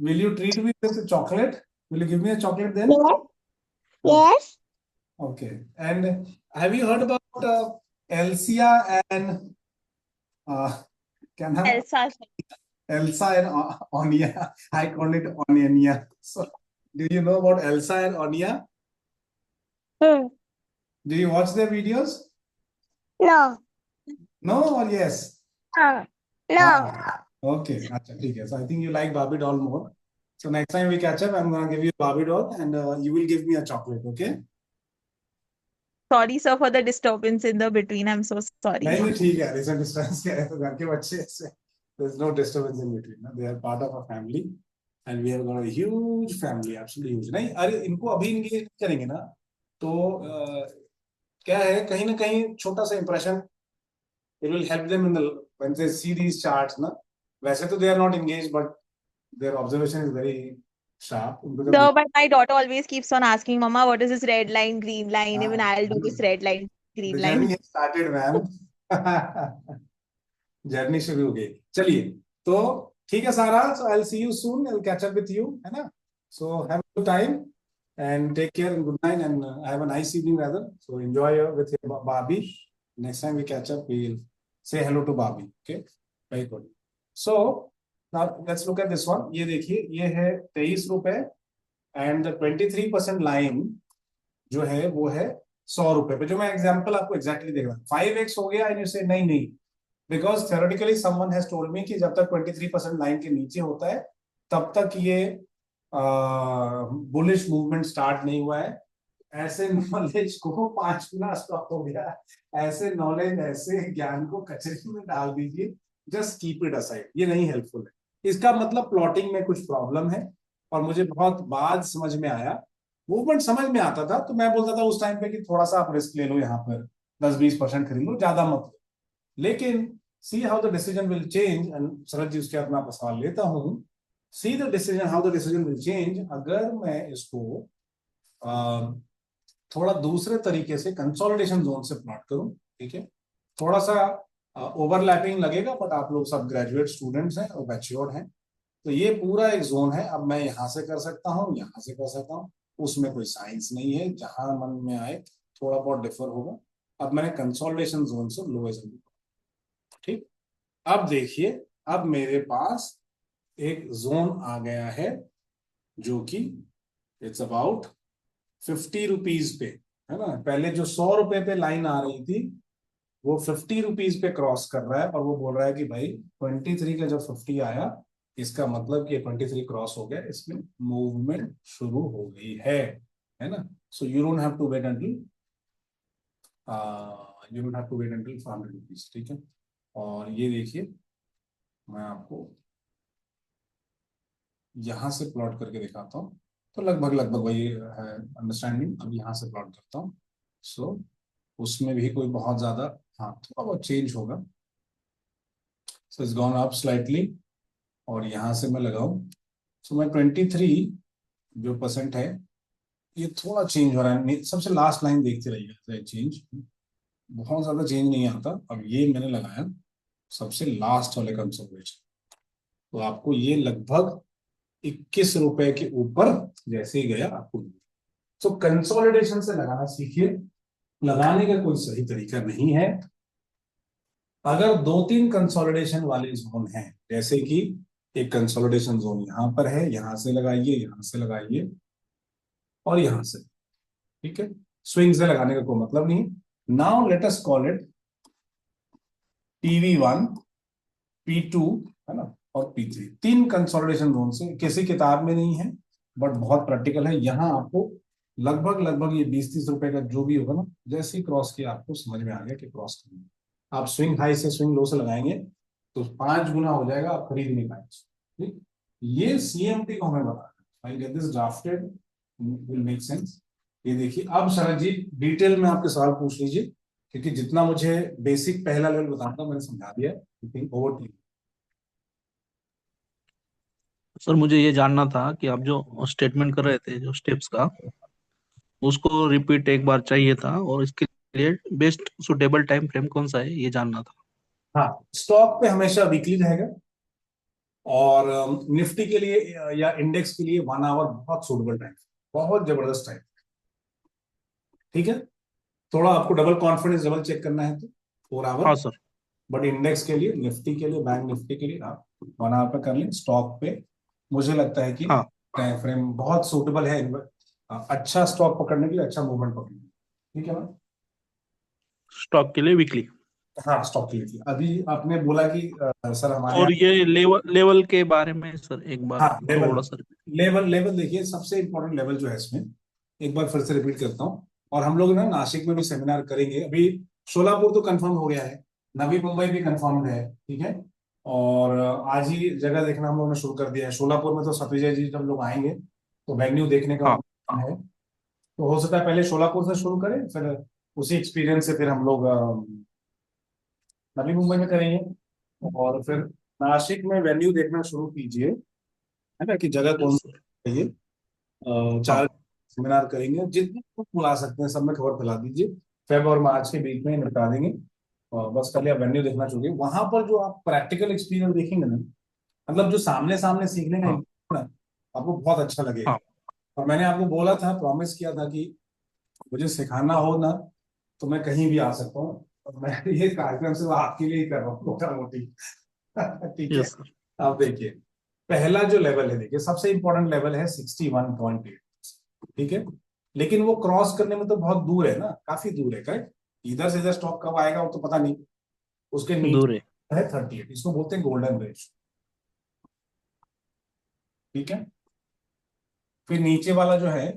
Will you treat me with a chocolate? Will you give me a chocolate then? Yes. Yes. Okay. And have you heard about Elsa and Elsa. Elsa and Onia? I call it Oniania. So, do you know about Elsa and Onia? Hmm. Do you watch their videos? No. No or yes? No. Okay. Acha, ठीक है. So I think you like Barbie doll more. So next time we catch up, I'm gonna give you a Barbie doll and you will give me a chocolate. Okay? Sorry, sir, for the disturbance in the between. I'm so sorry. नहीं ठीक है. Recent distance क्या है तो घर के बच्चे ऐसे. There's no disturbance in between. No? They are part of a family and we have got a huge family, absolutely huge. नहीं अरे इनको अभी इंगेज करेंगे ना तो क्या है कहीं ना कहीं छोटा सा impression. It will help them when they see these charts ना. वैसे तो they are not engaged but their observation is very sharp. उनको जब So, but my daughter always keeps on asking, Mama, what is this red line, green line? Even I'll do this red line, the green journey line. has started, ma'am. Journey शुरू हो गई. चलिए, तो ठीक है सारा. So I'll see you soon. I'll catch up with you, है ना? So have a good time and take care and good night and have a nice evening rather. So enjoy with your Barbie. Next time we catch up, we'll say hello to Barbie. Okay, very good. So now let's look at this one. ये देखिए, ये है 23 रुपए and the 23% line जो है वो है 100 रुपए पे. जो मैं एग्जांपल आपको एग्जैक्टली देख रहा हूँ. 5x हो गया एंड यू से नहीं नहीं, because theoretically someone has told me कि जब तक 23% लाइन के नीचे होता है तब तक ये बुलिश मूवमेंट स्टार्ट नहीं हुआ है. ऐसे नॉलेज को 5 गुना स्टॉप हो गया. ऐसे नॉलेज, ऐसे ज्ञान को कचरे में डाल दीजिए. Just keep it aside. ये नहीं हेल्पफुल है. इसका मतलब प्लॉटिंग में कुछ प्रॉब्लम है. और मुझे बहुत बाद समझ में आया. मूवमेंट समझ में आता था तो मैं बोलता था उस टाइम पे कि थोड़ा सा आप रिस्क ले लो, यहाँ पर 10-20% खरीद लो, ज्यादा मत लो. लेकिन see how the decision will change. And Sharad ji, उसके बाद मैं आपका सवाल लेता हूं. See the decision, how the decision will change अगर मैं इसको थोड़ा दूसरे तरीके से कंसोलिडेशन जोन से प्लॉट करूं. ठीक है, थोड़ा सा ओवरलैपिंग लगेगा, बट आप लोग सब ग्रेजुएट स्टूडेंट्स हैं और मैच्योर्ड हैं. तो ये पूरा एक जोन है. अब मैं यहां से कर सकता हूँ, यहां से कर सकता हूँ. उसमें कोई साइंस नहीं है. जहां मन में आए थोड़ा बहुत डिफर होगा. अब मैंने कंसोलिडेशन जोन से लोएस्ट. ठीक, अब देखिए, अब मेरे पास एक जोन आ गया है जो कि इट्स अबाउट 50 रुपीज पे, है ना. पहले जो 100 रुपए पे लाइन आ रही थी वो 50 रुपीज पे क्रॉस कर रहा है और वो बोल रहा है कि भाई 23 का जब 50 आया, इसका मतलब कि 23 क्रॉस हो गया, इसमें मूवमेंट शुरू हो गई है ना. So you don't have to wait until 400 rupees. ठीक है, और ये देखिए, मैं आपको यहां से प्लॉट करके दिखाता हूं. तो लगभग लगभग वही है अंडरस्टैंडिंग. अब यहां से प्लॉट करता हूं. सो उसमें भी कोई बहुत ज्यादा, हाँ, थोड़ा बहुत चेंज होगा. So it's gone up slightly. और यहां से मैं लगाऊं. सो मैं 23 जो परसेंट है ये थोड़ा चेंज हो रहा है. सबसे लास्ट लाइन देखते रहिएगा. चेंज बहुत ज्यादा चेंज नहीं आता. अब ये मैंने लगाया सबसे लास्ट वाले कंसोलिडेशन. तो आपको ये लगभग 21 रुपए के ऊपर जैसे ही गया आपको. सो कंसोलिडेशन से लगाना सीखिए. लगाने का कोई सही तरीका नहीं है. अगर 2-3 कंसोलिडेशन वाले जोन हैं, जैसे कि एक कंसोलिडेशन जोन यहां पर है, यहां से लगाइए, यहां से लगाइए और यहां से. ठीक है, स्विंग से लगाने का कोई मतलब नहीं. Now let us call it PV1, P2, है ना, और P3. 3 कंसोलिडेशन जोन से. किसी किताब में नहीं है बट बहुत प्रैक्टिकल है. यहां आपको लगभग लगभग ये 20-30 रुपए का जो भी होगा ना, जैसे ही क्रॉस किया आपको समझ में आ गया कि क्रॉस करना. आप स्विंग हाई से स्विंग लो से लगाएंगे तो 5 गुना हो जाएगा. आप खरीद नहीं पाएंगे. ठीक, ये CMT को हमें बताना. I get this drafted, will make sense. ये देखिए, अब शरद जी डिटेल में आपके सवाल पूछ लीजिए, क्योंकि जितना मुझे बेसिक पहला लेवल बताना था मैंने समझा दिया. Over to. सर मुझे ये जानना था कि आप जो स्टेटमेंट कर रहे थे जो स्टेप्स का, उसको रिपीट एक बार चाहिए था, और इसके लिए बेस्ट सुटेबल टाइम फ्रेम कौन सा है ये जानना था. हाँ, स्टॉक पे हमेशा वीकली रहेगा. और निफ्टी के लिए या इंडेक्स के लिए 1 आवर बहुत सूटेबल टाइम, बहुत जबरदस्त टाइम. ठीक है, थोड़ा आपको डबल कॉन्फिडेंस डबल चेक करना है तो 4 आवर. हाँ सर. बट इंडेक्स के लिए, निफ्टी के लिए, बैंक निफ्टी के लिए आप 1 आवर पे कर लें. स्टॉक पे मुझे लगता है कि हाँ, टाइम फ्रेम बहुत सूटेबल है. अच्छा स्टॉक पकड़ने के लिए, अच्छा मूवमेंट पकड़ने के लिए. ठीक है ना. स्टॉक के लिए वीकली. हाँ, स्टॉक के लिए. अभी आपने बोला कि सर हमारे और यहाँ. ये लेवल लेवल के बारे में सर एक बार हाँ, लेवल. थोड़ा सा. लेवल लेवल देखिए, सबसे इंपॉर्टेंट लेवल जो है इसमें, एक बार फिर से रिपीट करता हूँ. और हम लोग ना नासिक में भी सेमिनार करेंगे. अभी शोलापुर तो कंफर्म हो गया है, नवी मुंबई भी कंफर्म है. ठीक है, और आज ही जगह देखना हम लोगों ने शुरू कर दिया है. शोलापुर में तो सतविजय जी जब लोग आएंगे तो वेन्यू देखने का हाँ, है. तो हो सकता है पहले शोलापुर से शुरू करें, फिर उसी एक्सपीरियंस से फिर हम लोग नवी मुंबई में करेंगे. और फिर नासिक में वेन्यू देखना शुरू कीजिए. है ना, कि जगह कौन यस सी सर। है। ये हाँ 4 सेमिनार करेंगे, जितने को बुला सकते हैं सब में खबर फैला दीजिए। फेब और मार्च के बीच में निपटा देंगे। और बस खाली आप वेन्यू देखना चाहिए, वहां पर जो आप प्रैक्टिकल एक्सपीरियंस देखेंगे ना, मतलब जो सामने सामने सीखने का हाँ ना, आपको बहुत अच्छा लगेगा। हाँ। और मैंने आपको बोला था, प्रॉमिस किया था कि मुझे सिखाना हो ना तो मैं कहीं भी आ सकता हूँ, और मैं ये कार्यक्रम सिर्फ आपके लिए ही कर रहा हूँ, मोटा मोटी। ठीक है। Yes sir. आप देखिए, पहला जो लेवल है, देखिए सबसे इंपॉर्टेंट लेवल है 61.8। ठीक है, लेकिन वो क्रॉस करने में तो बहुत दूर है ना, काफी दूर है, करेक्ट। इधर से इधर स्टॉक कब आएगा वो तो पता नहीं। उसके दूर है। नीचे है 38, इसको बोलते हैं गोल्डन रेंज। ठीक है, फिर नीचे वाला जो है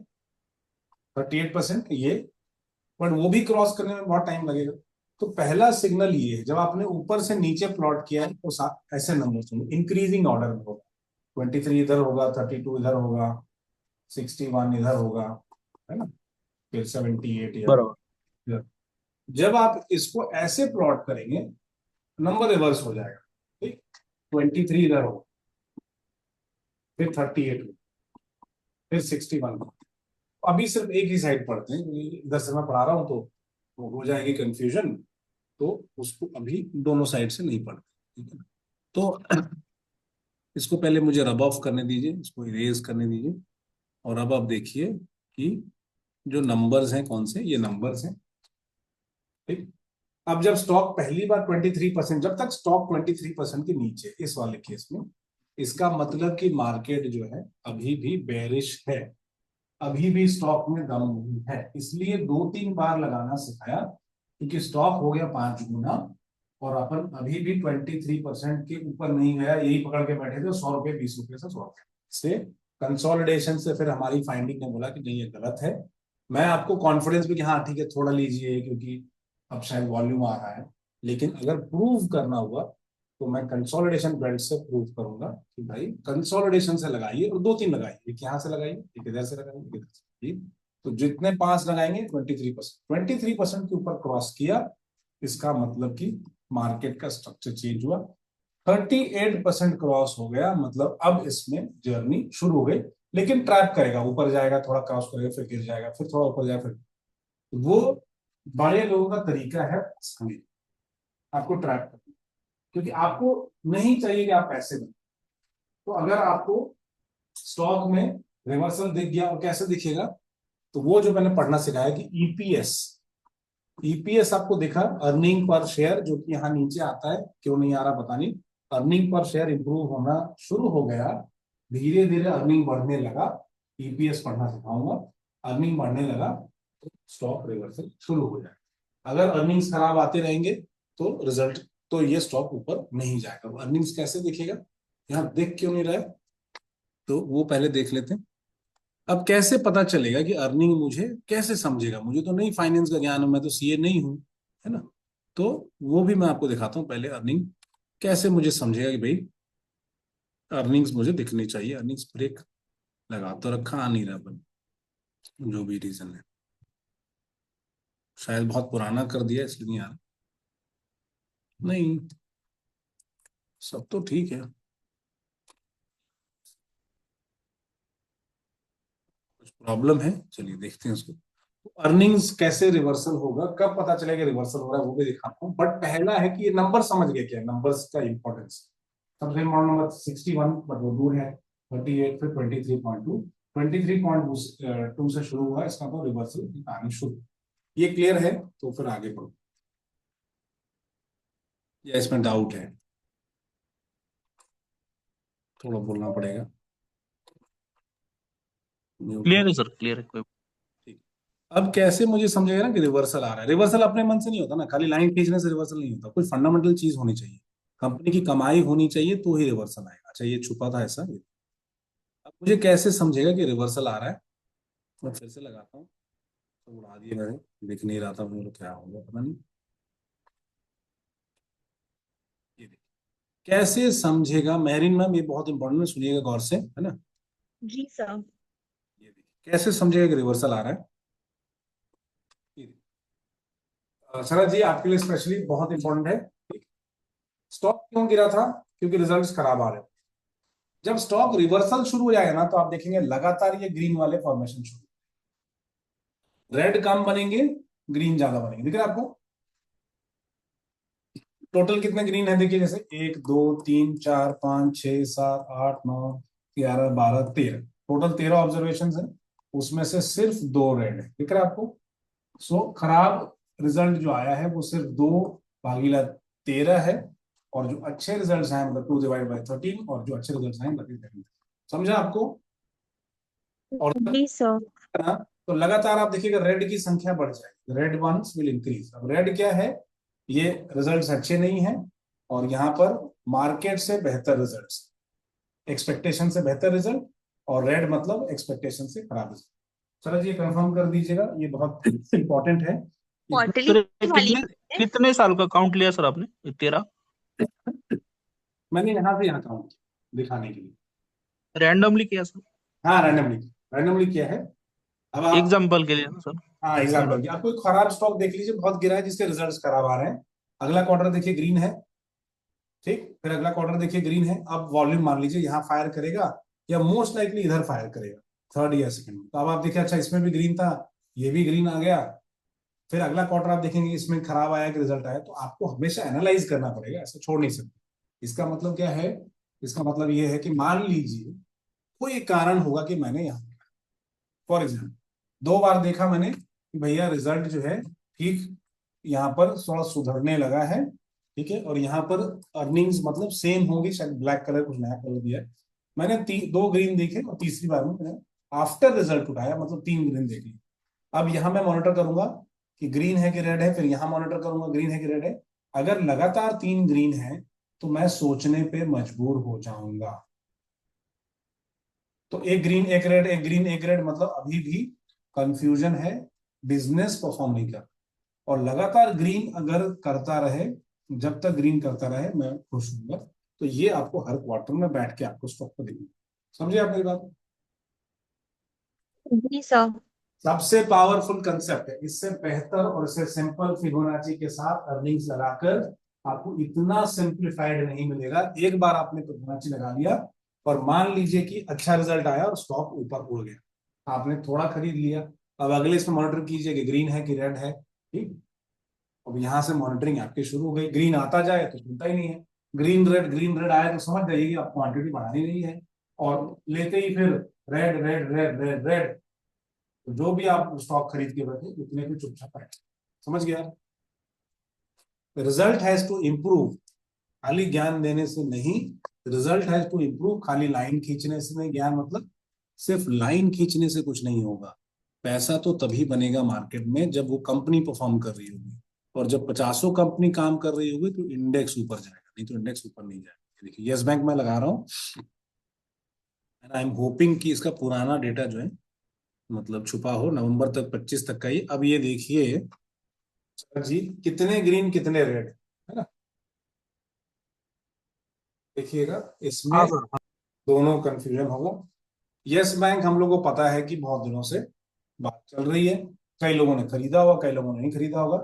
38% ये, बट वो भी क्रॉस करने में बहुत टाइम लगेगा। तो पहला सिग्नल ये है, जब आपने ऊपर से नीचे प्लॉट किया है तो ऐसे नंबर सुनो, इंक्रीजिंग ऑर्डर में होगा। 23 इधर होगा, 32 इधर होगा, 61 इधर होगा, है ना, फिर 78 इधर। बराबर। जब आप इसको ऐसे प्लॉट करेंगे, नंबर रिवर्स हो जाएगा। ठीक, 23 इधर होगा, फिर 38 होगा, फिर 61। अभी सिर्फ एक ही साइड पढ़ते हैं, क्योंकि इधर से मैं पढ़ा रहा हूं तो वो हो जाएगी कंफ्यूजन। तो उसको अभी दोनों साइड से नहीं पढ़ते, ठीक है ना। तो इसको पहले मुझे रब ऑफ करने दीजिए, इसको इरेज करने दीजिए। और अब आप देखिए कि जो नंबर्स हैं कौन से, ये नंबर्स हैं। ठीक, अब जब स्टॉक पहली बार 23%, जब तक स्टॉक 23% के नीचे, इस वाले केस में, इसका मतलब कि मार्केट जो है अभी भी बेरिश है, अभी भी स्टॉक में दम नहीं है। इसलिए 2-3 बार लगाना सिखाया, क्योंकि स्टॉक हो गया 5 गुना, और अपन अभी भी 23% के ऊपर नहीं गया, यही पकड़ के बैठे थे, 100 रुपए, 20 रुपए से 100 रुपए से। कंसोलिडेशन से फिर हमारी फाइंडिंग ने बोला कि नहीं, ये गलत है। मैं आपको कॉन्फिडेंस भी कि हाँ ठीक है थोड़ा लीजिए, क्योंकि अब शायद वॉल्यूम आ रहा है। लेकिन अगर प्रूव करना हुआ तो मैं कंसोलिडेशन बेल्ट से प्रूव करूंगा कि भाई कंसोलिडेशन से लगाइए, और 2-3 लगाइए, एक यहाँ से लगाइए, एक इधर से लगाइए, एक इधर से। ठीक, तो जितने 5 लगाएंगे 23% के ऊपर क्रॉस किया, इसका मतलब कि मार्केट का स्ट्रक्चर चेंज हुआ। 38% क्रॉस हो गया, मतलब अब इसमें जर्नी शुरू हो गई। लेकिन ट्रैप करेगा, ऊपर जाएगा, थोड़ा क्रॉस करेगा, फिर गिर जाएगा, फिर थोड़ा ऊपर जाएगा, फिर वो बड़े लोगों का तरीका है आपको ट्रैप करना, क्योंकि आपको नहीं चाहिए कि आप पैसे दें। तो अगर आपको स्टॉक में रिवर्सल दिख गया, और कैसे दिखेगा, तो वो जो मैंने पढ़ना सिखाया कि ईपीएस, ईपीएस आपको दिखा, अर्निंग पर शेयर, जो कि यहाँ नीचे आता है, क्यों नहीं आ रहा पता नहीं। अर्निंग पर शेयर इंप्रूव होना शुरू हो गया, धीरे धीरे अर्निंग बढ़ने लगा। ईपीएस पढ़ना सिखाऊंगा, अर्निंग बढ़ने लगा तो स्टॉक रिवर्सल शुरू हो जाएगा। अगर अर्निंग्स खराब आते रहेंगे तो रिजल्ट, तो ये स्टॉक ऊपर नहीं जाएगा। अर्निंग्स कैसे दिखेगा, यहाँ देख क्यों नहीं रहा है, तो वो पहले देख लेते हैं। अब कैसे पता चलेगा कि अर्निंग, मुझे कैसे समझेगा, मुझे तो नहीं फाइनेंस का ज्ञान है, मैं तो सीए नहीं हूं, है ना। तो वो भी मैं आपको दिखाता हूँ पहले, अर्निंग कैसे मुझे समझेगा कि भाई अर्निंग्स मुझे दिखनी चाहिए। अर्निंग्स ब्रेक लगा तो रखा, आ नहीं रहा, पर जो भी रीजन है, शायद बहुत पुराना कर दिया इसलिए नहीं आ रहा। नहीं, सब तो ठीक है, कुछ प्रॉब्लम है, चलिए देखते हैं उसको। अर्निंग्स कैसे रिवर्सल होगा, कब पता चलेगा रिवर्सल हो रहा है, वो भी दिखाता हूँ। बट पहला है कि ये नंबर समझ गए क्या, नंबर्स का इंपॉर्टेंस। सबसे इम्पोर्टेंट नंबर 61, बट वो दूर है। 38, फिर 23.2, 23.2 से शुरू हुआ, इसका तो रिवर्सल आनी शुरू। ये क्लियर है, तो फिर आगे बढ़ो, या इसमें डाउट है, थोड़ा बोलना पड़ेगा। क्लियर है सर, क्लियर है, कोई। ठीक, अब कैसे मुझे समझेगा ना कि रिवर्सल आ रहा है। रिवर्सल अपने मन से नहीं होता ना, खाली लाइन खींचने से रिवर्सल नहीं होता, कोई फंडामेंटल चीज होनी चाहिए, कंपनी की कमाई होनी चाहिए, तो ही रिवर्सल आएगा। अच्छा, ये छुपा था ऐसा। अब मुझे कैसे समझेगा कि रिवर्सल आ रहा है, मैं फिर से लगाता हूँ, तो उड़ा दिए मैंने, दिख नहीं रहा था मुझे, क्या होगा पता नहीं। ये देखिए, कैसे समझेगा मेहरीन मैम, ये बहुत इंपॉर्टेंट है, सुनिएगा गौर से, है ना। जी सर। ये देखिए कैसे समझेगा कि रिवर्सल आ रहा है। ये देखिए, शरद जी आपके लिए स्पेशली बहुत इंपॉर्टेंट है। स्टॉक क्यों गिरा था, क्योंकि रिजल्ट्स खराब आ रहे थे। जब स्टॉक रिवर्सल शुरू हो जाएगा ना, तो आप देखेंगे लगातार ये ग्रीन वाले फॉर्मेशन शुरू, रेड कम बनेंगे, ग्रीन ज्यादा बनेंगे। दिख रहा है आपको? टोटल कितने ग्रीन है देखिए, जैसे 1 2 3 4 5 6 7 8 9 11 12 13, टोटल 13 ऑब्जर्वेशन है, उसमें से सिर्फ 2 रेड है। दिख रहा है आपको? सो खराब रिजल्ट जो आया है वो सिर्फ 2/13 है, और जो अच्छे रिजल्ट आए मतलब 2/13, और जो अच्छे रिजल्ट आए 13। समझा आपको? और जी सर। तो लगातार आप देखिएगा रेड की संख्या बढ़ जाएगी, रेड वंस विल इंक्रीज। अब रेड क्या है? ये रिजल्ट्स अच्छे नहीं है, और यहाँ पर मार्केट से बेहतर रिजल्ट्स, एक्सपेक्टेशन से बेहतर रिजल्ट, और रेड मतलब एक्सपेक्टेशन से खराब रिजल्ट। चलो जी, ये कंफर्म कर दीजिएगा, ये बहुत इंपॉर्टेंट है। क्वार्टरली सर ये वाली कितने कितने साल का काउंट लिया सर आपने, ये 13? मैंने यहाँ से यहाँ काउंट किया दिखाने के लिए। रैंडमली किया सर? हाँ, रैंडमली, रैंडमली किया है। अब आप, एग्जाम्पल के लिए ना सर? हाँ एग्जाम्पल की, आपको एक खराब स्टॉक देख लीजिए, बहुत गिरा है, जिसके रिजल्ट्स खराब आ रहे हैं। अगला क्वार्टर देखिए ग्रीन है, ठीक, फिर अगला क्वार्टर देखिए ग्रीन है। अब वॉल्यूम मान लीजिए यहाँ फायर करेगा, या मोस्ट लाइकली इधर फायर करेगा, थर्ड या सेकंड में। तो अब आप देखिए, अच्छा इसमें भी ग्रीन था, ये भी ग्रीन आ गया, फिर अगला क्वार्टर आप देखेंगे इसमें खराब आया कि रिजल्ट आया। तो आपको हमेशा एनालाइज करना पड़ेगा, ऐसा छोड़ नहीं सकते। इसका मतलब क्या है? इसका मतलब ये है कि मान लीजिए कोई कारण होगा कि मैंने यहाँ, फॉर एग्जाम्पल 2 बार देखा मैंने कि भैया रिजल्ट जो है ठीक यहाँ पर थोड़ा सुधरने लगा है, ठीक है, और यहाँ पर अर्निंग्स मतलब सेम होगी, शायद ब्लैक कलर कुछ नया कलर दिया है। मैंने 2 ग्रीन देखे, और तीसरी बार में मैंने आफ्टर रिजल्ट उठाया, मतलब 3 ग्रीन देख ली। अब यहाँ मैं मॉनिटर करूंगा कि ग्रीन है कि रेड है, फिर यहाँ मॉनिटर करूंगा ग्रीन है कि रेड है। अगर लगातार 3 ग्रीन है तो मैं सोचने पे मजबूर हो जाऊंगा। तो एक ग्रीन एक रेड, एक ग्रीन एक रेड, मतलब अभी भी कंफ्यूजन है, बिजनेस परफॉर्म नहीं कर। और लगातार ग्रीन अगर करता रहे, जब तक ग्रीन करता रहे, मैं खुश हूंगा। तो ये आपको हर क्वार्टर में बैठ के आपको स्टॉक को देंगे। समझे आप मेरी बात? जी सर। सबसे पावरफुल कंसेप्ट है, इससे बेहतर और इससे सिंपल फिबोनाची के साथ अर्निंग्स लगाकर आपको इतना सिंप्लीफाइड नहीं मिलेगा। एक बार आपने फिबोनाची लगा लिया, और मान लीजिए कि अच्छा रिजल्ट आया और स्टॉक ऊपर उड़ गया, आपने थोड़ा खरीद लिया। अब अगले इसमें मॉनिटर कीजिए कि ग्रीन है कि रेड है, ठीक। अब यहां से मॉनिटरिंग आपकी शुरू हो गई, ग्रीन आता जाए तो सुनता ही नहीं है, ग्रीन रेड आए तो समझ जाइए कि आप क्वांटिटी बढ़ानी नहीं है, और लेते ही फिर red red red red red, तो जो भी आप स्टॉक खरीद के बैठे उतने पे चुपचाप बैठे। समझ गया? रिजल्ट हैज टू इम्प्रूव, खाली ज्ञान देने से नहीं, रिजल्ट हैज टू इम्प्रूव। खाली लाइन खींचने से नहीं, ज्ञान मतलब सिर्फ लाइन खींचने से कुछ नहीं होगा। पैसा तो तभी बनेगा मार्केट में जब वो कंपनी परफॉर्म कर रही होगी, और जब 50 कंपनी काम कर रही होगी तो इंडेक्स ऊपर जाएगा, नहीं तो इंडेक्स ऊपर नहीं जाएगा। देखिए यस बैंक में लगा रहा हूँ, आई एम होपिंग कि इसका पुराना डेटा जो है मतलब छुपा हो, नवंबर तक 25 तक का ही। अब ये देखिए सर जी, कितने ग्रीन कितने रेड है ना, देखिएगा इसमें हाँ सर। दोनों कंफ्यूजन होगा। यस बैंक हम लोग को पता है कि बहुत दिनों से बात चल रही है, कई लोगों ने खरीदा होगा, कई लोगों ने नहीं खरीदा होगा।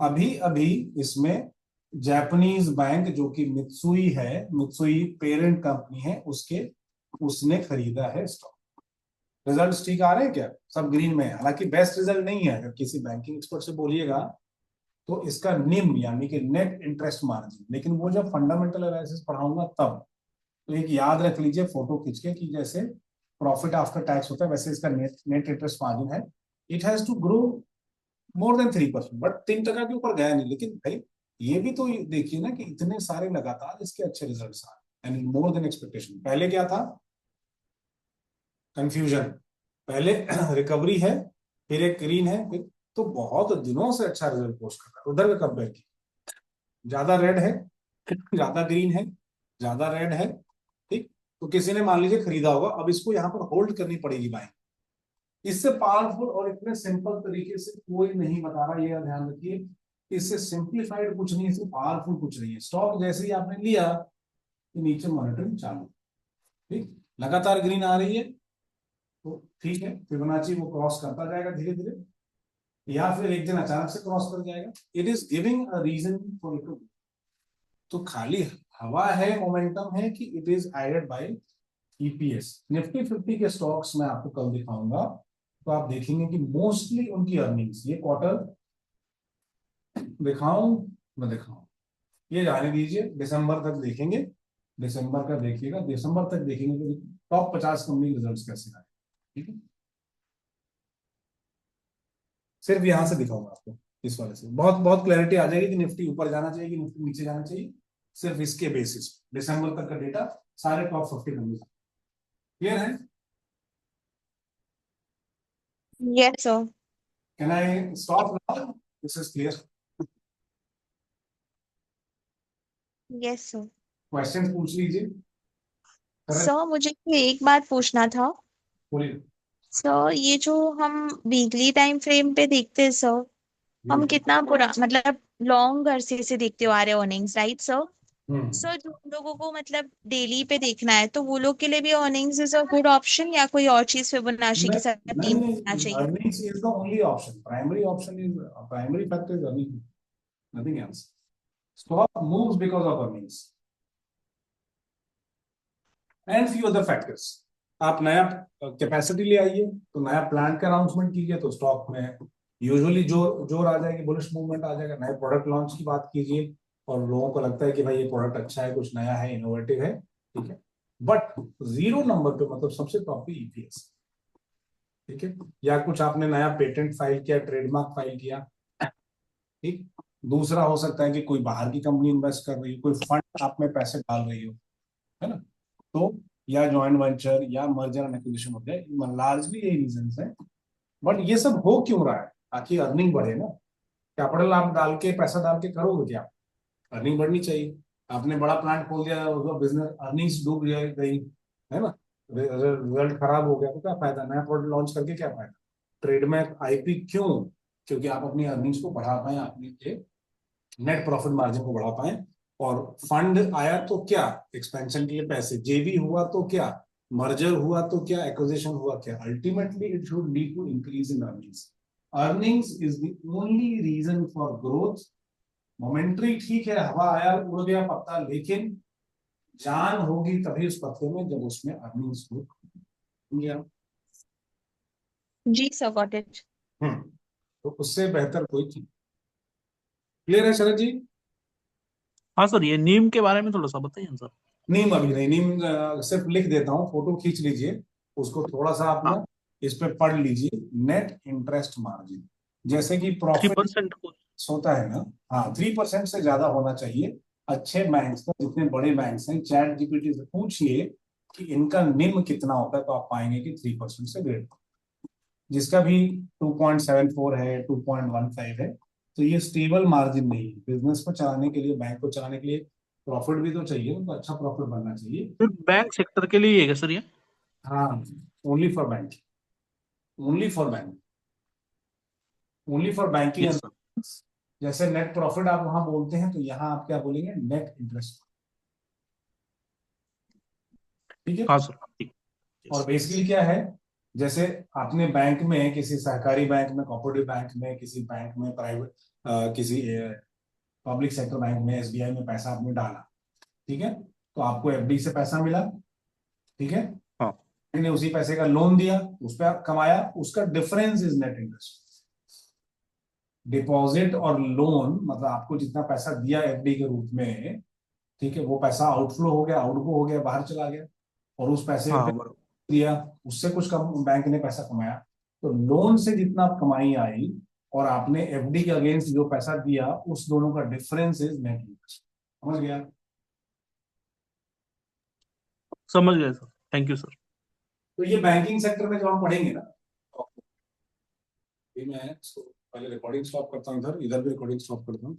अभी अभी इसमें जापानीज बैंक जो कि मित्सुई है, मित्सुई पेरेंट कंपनी है उसके, उसने खरीदा है स्टॉक। रिजल्ट्स ठीक आ रहे हैं क्या? सब ग्रीन में है, हालांकि बेस्ट रिजल्ट नहीं है। अगर किसी बैंकिंग एक्सपर्ट से बोलिएगा तो इसका निम यानी कि नेट इंटरेस्ट मार्जिन, लेकिन वो जब फंडामेंटल एनालिसिस पढ़ाऊंगा तब। तो एक याद रख लीजिए फोटो खींच के कि जैसे प्रॉफिट आफ्टर टैक्स होता है, वैसे इसका नेट इंटरेस्ट मार्जिन है। It has to grow more than 3%, बट 3% के ऊपर गया नहीं। लेकिन भाई ये भी तो देखिए ना कि इतने सारे लगातार इसके अच्छे रिजल्ट्स आए, एंड मोर देन एक्सपेक्टेशन। पहले क्या था? कंफ्यूजन। पहले रिकवरी है, फिर एक ग्रीन है, फिर तो बहुत दिनों से अच्छा रिजल्ट पोस्ट कर रहा है। उधर का कंपेयर की ज्यादा रेड है, ज्यादा ग्रीन है, ज्यादा रेड है, ठीक। तो किसी ने मान लीजिए खरीदा होगा, अब इसको यहाँ पर होल्ड करनी पड़ेगी बाइंग। इससे पावरफुल और इतने सिंपल तरीके से कोई नहीं बता रहा, ये ध्यान रखिए। इससे सिंप्लीफाइड कुछ नहीं है, इससे पावरफुल कुछ नहीं है। स्टॉक जैसे ही आपने लिया तो नीचे मॉनिटरिंग चालू, ठीक, लगातार ग्रीन आ रही है तो ठीक है, फिबोनाची वो क्रॉस करता जाएगा धीरे धीरे, या फिर एक दिन अचानक से क्रॉस कर जाएगा। It is giving a reason for it too. तो खाली हवा है, मोमेंटम है कि it is added by EPS Nifty 50 के स्टॉक्स मैं आपको कल दिखाऊंगा, तो आप देखेंगे कि मोस्टली उनकी अर्निंग्स, ये क्वार्टर दिखाऊं मैं दिखाऊं, ये जाने दीजिए, दिसंबर तक देखेंगे, दिसंबर का देखिएगा, दिसंबर तक देखेंगे तो टॉप 50 कंपनी रिजल्ट्स कैसे आए, ठीक है। सिर्फ यहां से दिखाऊंगा आपको, इस वाले से बहुत बहुत क्लैरिटी आ जाएगी कि निफ्टी ऊपर जाना चाहिए कि निफ्टी नीचे जाना चाहिए, सिर्फ इसके बेसिस दिसंबर तक का डेटा सारे टॉप 50 कंपनी। क्लियर है? Yes, sir. Can I stop now? This is clear? Yes, sir. Question पूछ लीजिए। सर मुझे एक बात पूछना था। बोलिए। सर ये जो हम वीकली टाइम फ्रेम पे देखते हैं सर, हम कितना पूरा मतलब लॉन्ग अरसे से देखते हुए आ रहे अर्निंग्स, राइट सर? सर जो लोगों को मतलब डेली पे देखना है तो वो लोग के लिए भी earnings is a good option, या कोई और चीज फिबोनाची के साथ टीम करना चाहिए? Earnings is the only option. Primary option is primary factor is earning, nothing else. Stock moves because of earnings and few other factors. आप नया कैपेसिटी ले आइए तो नया प्लांट का अनाउंसमेंट कीजिए तो स्टॉक में यूजुअली जोर आ जाएगी, बुलिश मूवमेंट आ जाएगा। नए प्रोडक्ट लॉन्च की बात कीजिए और लोगों को लगता है कि भाई ये प्रोडक्ट अच्छा है, कुछ नया है, इनोवेटिव है, ठीक है। बट जीरो नंबर पे मतलब सबसे टॉप पे ईपीएस, ठीक है, या कुछ आपने नया पेटेंट फाइल किया, ट्रेडमार्क फाइल किया, ठीक। दूसरा हो सकता है कि कोई बाहर की कंपनी इन्वेस्ट कर रही हो, कोई फंड आप में पैसे डाल रही हो, है ना, तो या जॉइंट वेंचर या मर्जर एंड एक्विजिशन हो जाए, लार्जली यही रीजन है। बट ये सब हो क्यों रहा है? ताकि अर्निंग बढ़े ना। कैपिटल आप डाल के, पैसा डाल के करोगे क्या? अर्निंग बढ़नी चाहिए। आपने बड़ा प्लांट खोल दिया, बिजनेस अर्निंग्स डूब गई, है ना, रिजल्ट खराब हो गया तो क्या फायदा? नया प्रोडक्ट लॉन्च करके क्या फायदा? ट्रेडमार्क आईपी क्यों? क्योंकि आप अपनी अर्निंग्स को बढ़ा पाए, अपनी नेट प्रॉफिट मार्जिन को बढ़ा पाए। और फंड आया तो क्या? एक्सपेंशन के लिए पैसे, जेवी हुआ तो क्या, मर्जर हुआ तो क्या, एक्विजिशन हुआ क्या, ultimately it should lead to increase in earnings. Earnings is the only reason for growth. Momentary ठीक है, हवा आया उड़ गया पत्ता, लेकिन जान होगी तभी उस पत्ते में जब उसमें अर्निंग्स हो। जी सर, गॉट इट। तो उससे बेहतर कोई चीज। क्लियर है शरद जी? हाँ सर, ये नीम के बारे में थोड़ा सा बताइए ना सर। नीम अभी नहीं, नीम सिर्फ लिख देता हूँ, फोटो खींच लीजिए, उसको थोड़ा सा आप ना इस पे पढ़ लीजिए। नेट इंटरेस्ट मार्जिन, जैसे कि प्रॉफिट 3% को। होता है ना, हाँ 3% से ज्यादा होना चाहिए। अच्छे बैंक्स का, जितने बड़े बैंक्स हैं, चैट जीपीटी से पूछिए कि इनका निम कितना होता है, तो आप पाएंगे कि 3% से ग्रेटर। जिसका भी 2.74 है, 2.15 है, तो ये स्टेबल मार्जिन नहीं है। बिजनेस को चलाने के लिए, बैंक को चलाने के लिए प्रॉफिट भी तो चाहिए, तो अच्छा प्रॉफिट बनना चाहिए। सिर्फ बैंक सेक्टर के लिए ही है क्या सर ये? हाँ, only for bank, only for bank, only for banking. Yes sir. जैसे नेट प्रॉफिट आप वहां बोलते हैं, तो यहाँ आप क्या बोलेंगे? नेट इंटरेस्ट, ठीक है। हाँ सर, ठीक। और यस। बेसिकली क्या है, जैसे आपने बैंक में, किसी सहकारी बैंक में, कोऑपरेटिव बैंक में, किसी बैंक में, प्राइवेट किसी पब्लिक सेक्टर बैंक में, एसबीआई में पैसा आपने डाला, ठीक है, तो आपको एफडी से पैसा मिला, ठीक है, हाँ ने उसी पैसे का लोन दिया, उस पर आप कमाया, उसका difference is net interest. Deposit और लोन मतलब आपको जितना पैसा दिया एफडी के रूप में, ठीक है, वो पैसा आउटफ्लो हो गया, आउटगो हो गया, बाहर चला गया, और उस पैसे हाँ पे बराबर। दिया, उससे कुछ कम बैंक ने पैसा कमाया। तो लोन से जितना कमाई आई और आपने एफडी के अगेंस्ट जो पैसा दिया, उस दोनों का डिफरेंस इज नेट इंटरेस्ट। समझ गया? समझ गए सर, थैंक यू सर। तो ये बैंकिंग सेक्टर में जब हम पढ़ेंगे ना, तो मैं इसको पहले रिकॉर्डिंग स्टॉप करता हूँ, इधर इधर भी रिकॉर्डिंग स्टॉप करता हूँ।